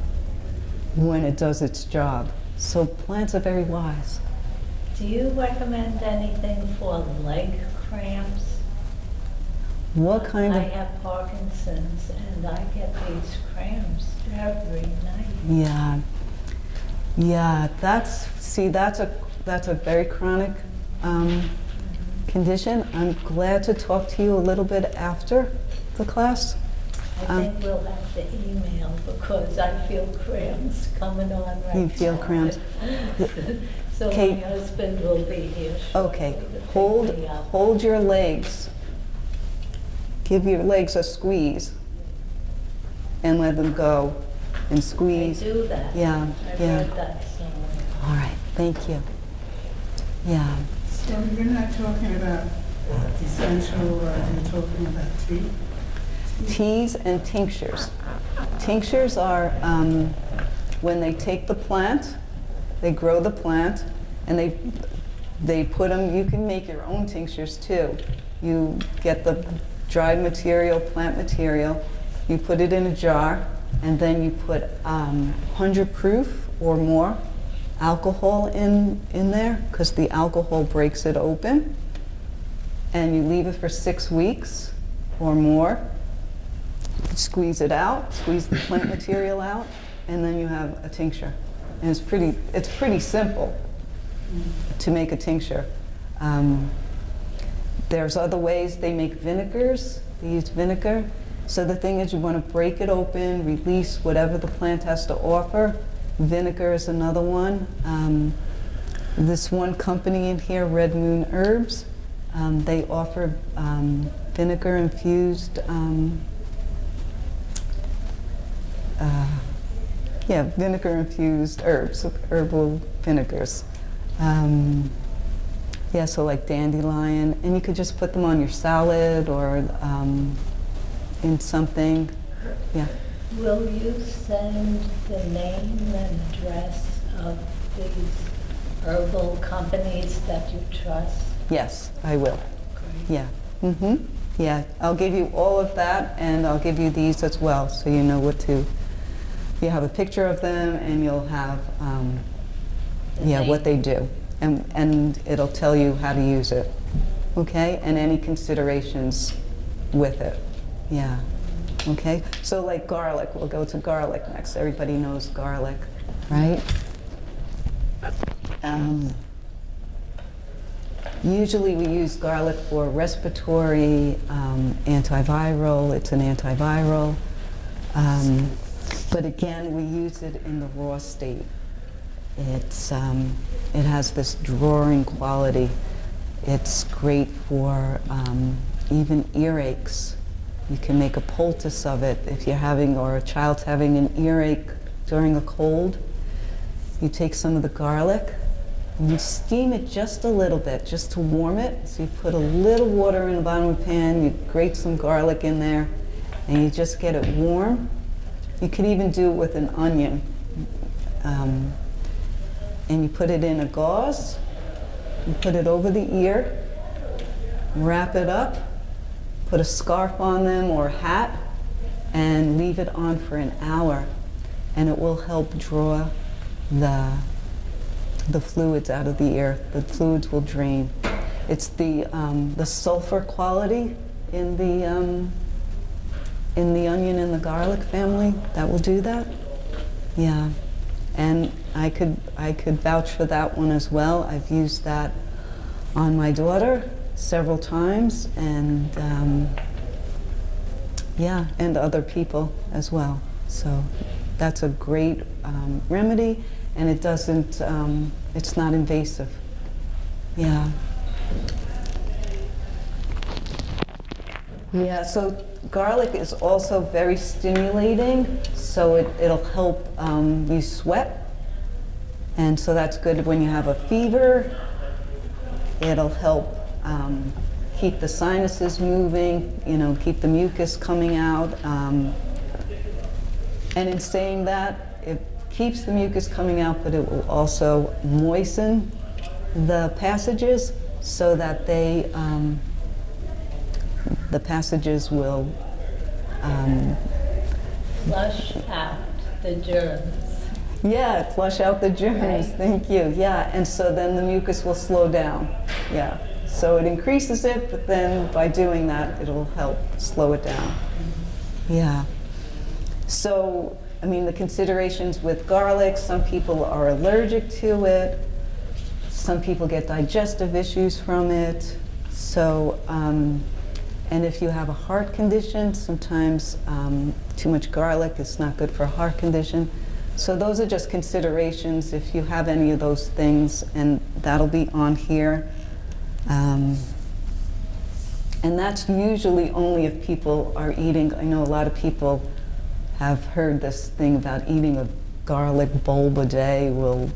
when it does its job. So plants are very wise. Do you recommend anything for leg cramps? What kind I of... have Parkinson's and I get these cramps every night. Yeah, that's a very chronic condition. I'm glad to talk to you a little bit after the class. I think we'll have to email because I feel cramps coming on right now. You feel cramps. So Kate, my husband will be here shortly Okay, to pick me up. hold your legs. Give your legs a squeeze and let them go and I squeeze. do that. Yeah, I've yeah. heard that somewhere. All right, thank you. Yeah. So you're not talking about essential, you're talking about tea? Teas and tinctures. Tinctures are when they take the plant, they grow the plant, and they put them, you can make your own tinctures too. You get the dried material, plant material, you put it in a jar, and then you put 100 proof or more alcohol in there, because the alcohol breaks it open, and you leave it for 6 weeks or more. Squeeze it out, squeeze the plant material out, and then you have a tincture. And it's pretty simple to make a tincture. There's other ways they make vinegars. They use vinegar. So the thing is, you want to break it open, release whatever the plant has to offer. Vinegar is another one. This one company in here, Red Moon Herbs, they offer vinegar infused vinegar infused herbs, herbal vinegars. Yeah, so like dandelion, and you could just put them on your salad or in something. Yeah. Will you send the name and address of these herbal companies that you trust? Yes, I will. Great. Yeah. Yeah, I'll give you all of that, and I'll give you these as well, so you know what to. You have a picture of them, and you'll have yeah, what they do, and it'll tell you how to use it. Okay, and any considerations with it. Yeah. Okay. So like garlic, we'll go to garlic next. Everybody knows garlic, right? Usually we use garlic for respiratory, antiviral. It's an antiviral. But again, we use it in the raw state. It has this drawing quality. It's great for even earaches. You can make a poultice of it if you're having, or a child's having an earache during a cold. You take some of the garlic, and you steam it just a little bit, just to warm it. So you put a little water in the bottom of the pan, you grate some garlic in there, and you just get it warm. You could even do it with an onion. And you put it in a gauze, you put it over the ear, wrap it up, put a scarf on them or a hat, and leave it on for an hour. And it will help draw the fluids out of the ear. The fluids will drain. It's the sulfur quality in the onion and the garlic family that will do that. Yeah, and I could vouch for that one as well. I've used that on my daughter several times, and yeah, and other people as well. So that's a great remedy, and it doesn't, it's not invasive. Yeah. Yeah, so garlic is also very stimulating, so it'll help you sweat. And so that's good when you have a fever. It'll help keep the sinuses moving, you know, keep the mucus coming out. And in saying that, it keeps the mucus coming out, but it will also moisten the passages so that the passages will Flush out the germs. yeah, flush out the germs. Right. Thank you. Yeah, and so then the mucus will slow down. Yeah, so it increases it, but then by doing that, it'll help slow it down. Yeah. So, I mean, the considerations with garlic, some people are allergic to it. Some people get digestive issues from it. So, and if you have a heart condition, sometimes too much garlic is not good for a heart condition. So those are just considerations if you have any of those things, and that'll be on here. And that's usually only if people are eating. I know a lot of people have heard this thing about eating a garlic bulb a day will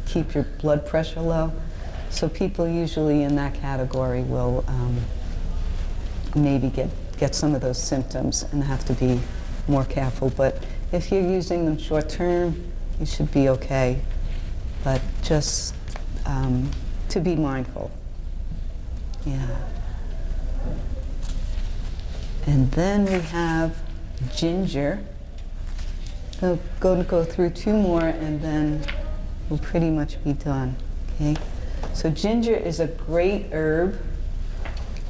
keep your blood pressure low. So people usually in that category will maybe get some of those symptoms and have to be more careful. But if you're using them short term, you should be okay. But just to be mindful. Yeah. And then we have ginger. I'm going to go through two more, and then we'll pretty much be done. Okay. So ginger is a great herb,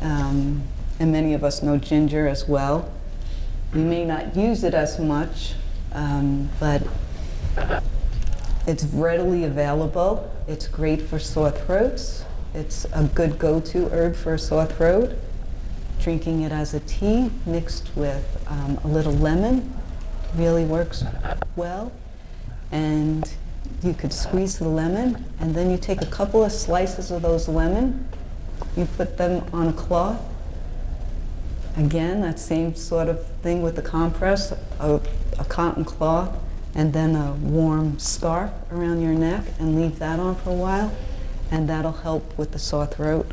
and many of us know ginger as well. We may not use it as much, but it's readily available. It's great for sore throats. It's a good go-to herb for a sore throat. Drinking it as a tea mixed with a little lemon really works well. And you could squeeze the lemon, and then you take a couple of slices of those lemon, you put them on a cloth. Again, that same sort of thing with the compress, a cotton cloth, and then a warm scarf around your neck, and leave that on for a while. and that'll help with the sore throat,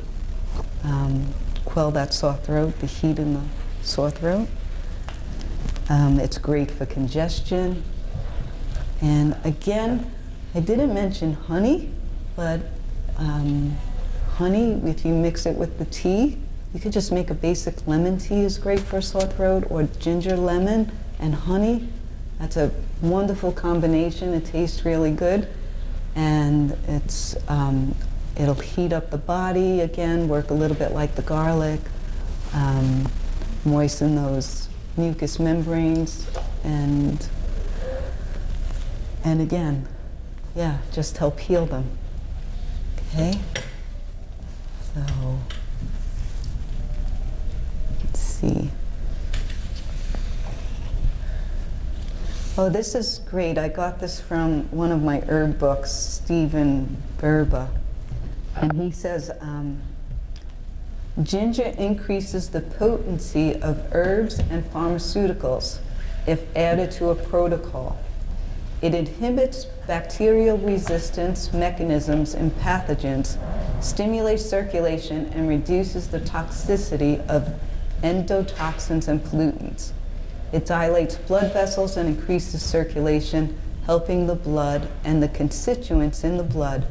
quell that sore throat, the heat in the sore throat. It's great for congestion. And again, I didn't mention honey, but honey, if you mix it with the tea, you could just make a basic lemon tea is great for a sore throat, or ginger, lemon, and honey. That's a wonderful combination. It tastes really good. And it'll heat up the body again, work a little bit like the garlic, moisten those mucous membranes, and again, yeah, just help heal them. Okay? So, let's see. Oh, this is great. I got this from one of my herb books, Stephen Verba. And he says, ginger increases the potency of herbs and pharmaceuticals if added to a protocol. It inhibits bacterial resistance mechanisms in pathogens, stimulates circulation, and reduces the toxicity of endotoxins and pollutants. It dilates blood vessels and increases circulation, helping the blood and the constituents in the blood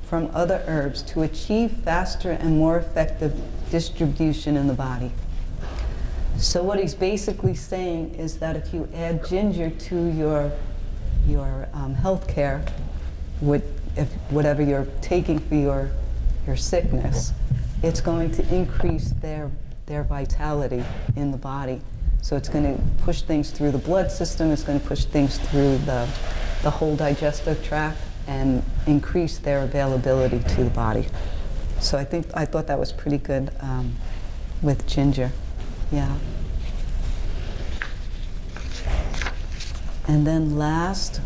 from other herbs to achieve faster and more effective distribution in the body. So what he's basically saying is that if you add ginger to your health care, whatever you're taking for your sickness, it's going to increase their vitality in the body. So it's going to push things through the blood system, it's going to push things through the whole digestive tract and increase their availability to the body. So I thought that was pretty good with ginger. Yeah. And then last,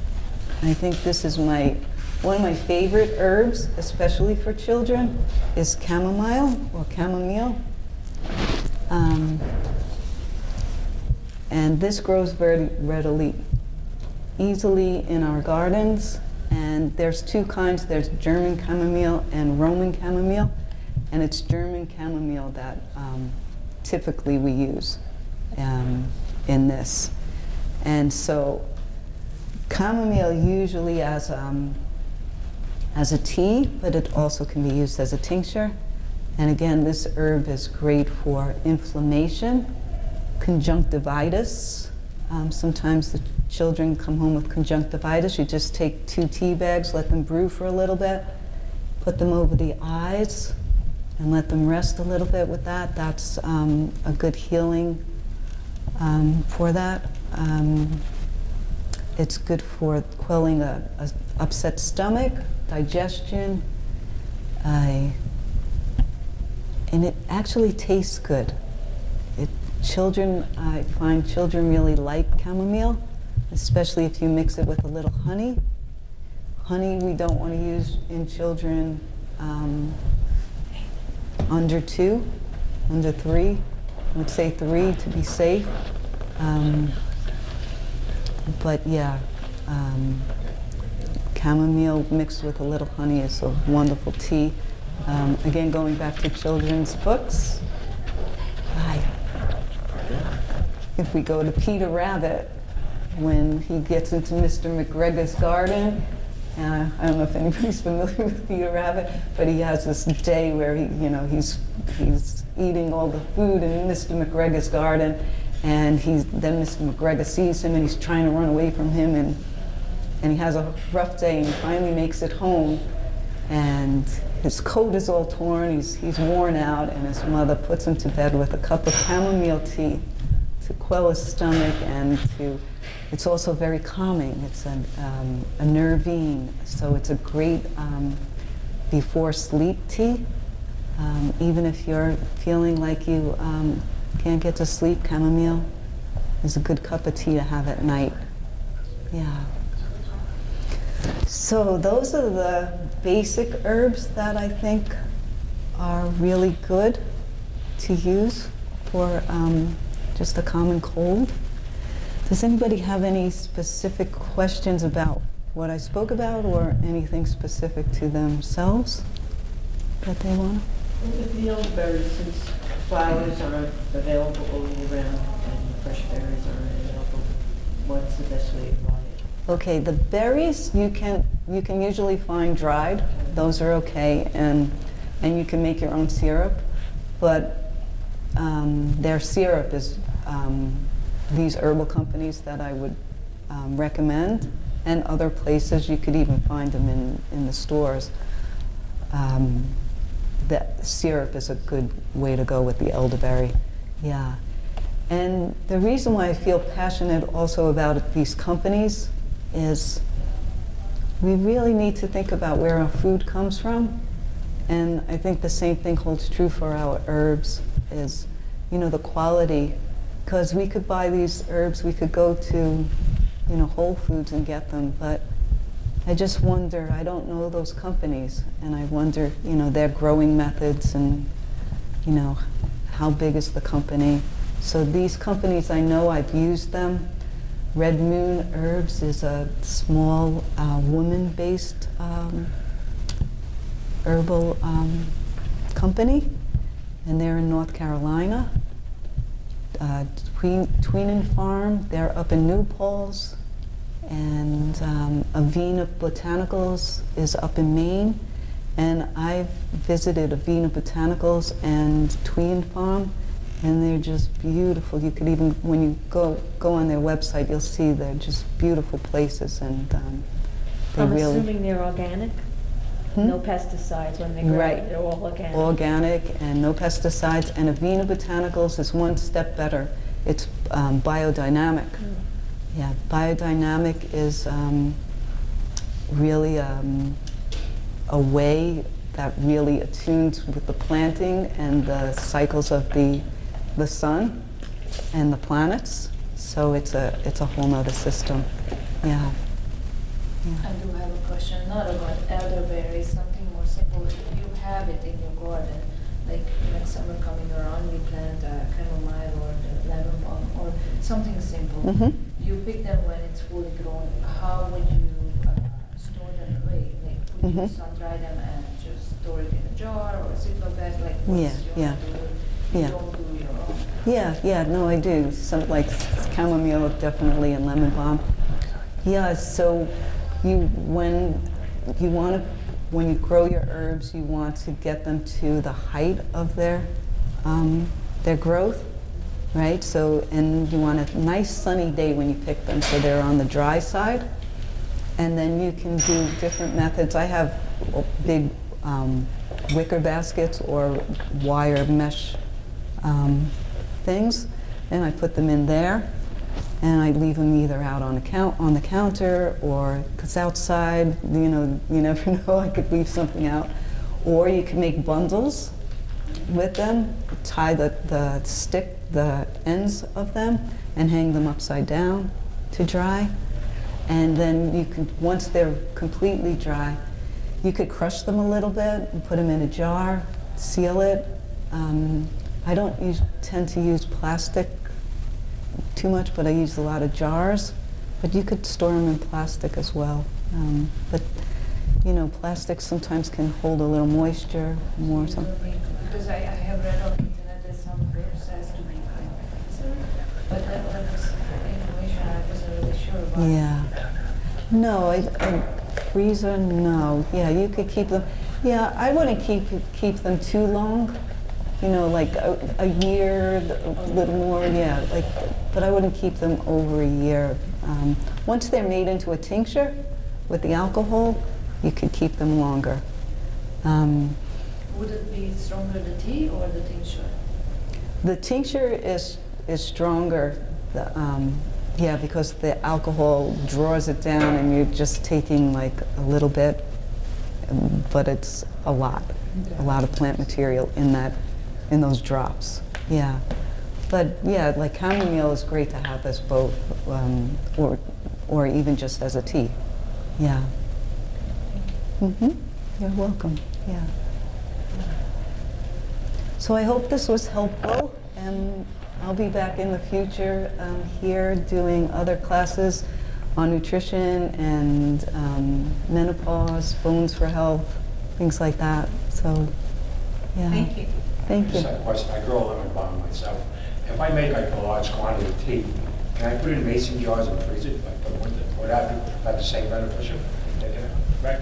I think this is one of my favorite herbs, especially for children, is chamomile or chamomile. And this grows very readily, easily in our gardens. And there's two kinds. There's German chamomile and Roman chamomile. And it's German chamomile that typically we use in this. And so chamomile usually as a tea, but it also can be used as a tincture. And again, this herb is great for inflammation, conjunctivitis. Sometimes the children come home with conjunctivitis. You just take 2 tea bags, let them brew for a little bit, put them over the eyes, and let them rest a little bit with that. That's a good healing for that. It's good for quelling a upset stomach, digestion, and it actually tastes good. I find children really like chamomile, especially if you mix it with a little honey. Honey we don't want to use in children under 2, under 3. I would say 3 to be safe. But yeah, chamomile mixed with a little honey is a wonderful tea. Again, going back to children's books, if we go to Peter Rabbit, when he gets into Mr. McGregor's garden, I don't know if anybody's familiar with Peter Rabbit, but he has this day where he's eating all the food in Mr. McGregor's garden, and then Mr. McGregor sees him and he's trying to run away from him, and he has a rough day, and he finally makes it home, and his coat is all torn, he's worn out, and his mother puts him to bed with a cup of chamomile tea to quell his stomach, and it's also very calming. It's a nervine, so it's a great before sleep tea. Even if you're feeling like you can't get to sleep, chamomile is a good cup of tea to have at night. Yeah. So those are the basic herbs that I think are really good to use for just a common cold. Does anybody have any specific questions about what I spoke about or anything specific to themselves? that they want. With the elderberries, since flowers are available all year round and fresh berries are available, what's the best way to buy it? Okay, the berries you can usually find dried. Those are okay, and you can make your own syrup. But their syrup is these herbal companies that I would recommend, and other places you could even find them in the stores. That syrup is a good way to go with the elderberry. Yeah. And the reason why I feel passionate also about these companies is we really need to think about where our food comes from. And I think the same thing holds true for our herbs is, you know, the quality. Because we could buy these herbs, we could go to, you know, Whole Foods and get them, but I just wonder, I don't know those companies, and I wonder, you know, their growing methods and, you know, how big is the company. So these companies, I know I've used them. Red Moon Herbs is a small woman-based herbal company, and they're in North Carolina. Tweenan Farm, they're up in New Paltz. And Avena Botanicals is up in Maine. And I've visited Avena Botanicals and Tween Farm, and they're just beautiful. You could even, when you go on their website, you'll see they're just beautiful places, and they I'm really... assuming they're organic? Hmm? No pesticides when they grow, Right. they're all organic? Organic and no pesticides, and Avena Botanicals is one step better. It's biodynamic. Mm. Yeah, biodynamic is really a way that really attunes with the planting and the cycles of the sun and the planets. So it's a whole nother system. Yeah. I do have a question, not about elderberry, something more simple. If you have it in your garden, like next summer coming around, you plant chamomile or the lemon balm or something simple. Mhm. You pick them when it's fully grown. How would you store them away? Like, would you Mhm. sun dry them and just store it in a jar or a Ziploc bag? Like, what's Yeah, your yeah. You Yeah. don't do your own. Yeah, no, I do. Some like chamomile definitely and lemon balm. Yeah, so when you grow your herbs, you want to get them to the height of their growth, right? So, and you want a nice sunny day when you pick them, so they're on the dry side. And then you can do different methods. I have big wicker baskets or wire mesh things, and I put them in there, and I leave them either out on the counter, or because outside, you know, you never know, I could leave something out. Or you can make bundles with them, tie the ends of them, and hang them upside down to dry. And then you can, once they're completely dry, you could crush them a little bit and put them in a jar, seal it. I don't tend to use plastic too much, but I use a lot of jars. But you could store them in plastic as well. But you know, plastic sometimes can hold a little moisture more. Because I have read on the internet that some herbs has to be freezer, but that was information I wasn't really sure about. Yeah. No, freezer, no. Yeah, you could keep them. Yeah, I wouldn't keep them too long. You know, like a year, a little more. Yeah, like, but I wouldn't keep them over a year. Once they're made into a tincture with the alcohol, you could keep them longer. Would it be stronger the tea or the tincture? The tincture is stronger. Yeah, because the alcohol draws it down, and you're just taking like a little bit, but it's a lot of plant material in those drops. Yeah, but yeah, like chamomile is great to have as both, or even just as a tea. Yeah. You're welcome. Yeah. So I hope this was helpful, and I'll be back in the future here doing other classes on nutrition and menopause, bones for health, things like that. So Yeah. Thank you. Thank Just you. had a question. I grow a lemon balm myself. If I make like a large quantity of tea, can I put it in mason jars and freeze it? Like, would that have the same beneficial? Right?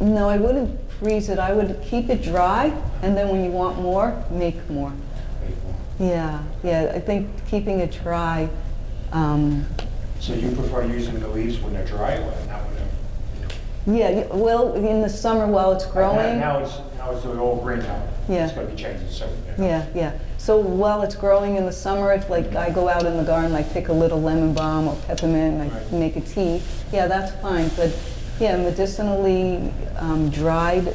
No, I wouldn't freeze it. I would keep it dry, and then when you want more, make more. Yeah, yeah, I think keeping it dry, So you prefer using the leaves when they're dry or not when they're, yeah, well, in the summer while it's growing. Now it's all green now. Yeah. It's going to be changing soon. Yeah, yeah. So while it's growing in the summer, if like I go out in the garden, I pick a little lemon balm or peppermint, and I Right. make a tea, yeah, that's fine. But yeah, medicinally dried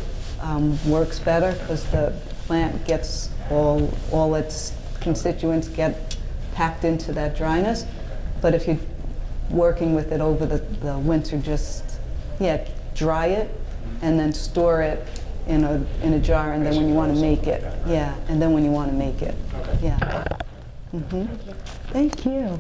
works better because the plant gets all its constituents get packed into that dryness. But if you're working with it over the winter, just, yeah, dry it and then store it in a jar, and then when you want to make it, yeah, and then when you want to make it, Okay. yeah. Thank you.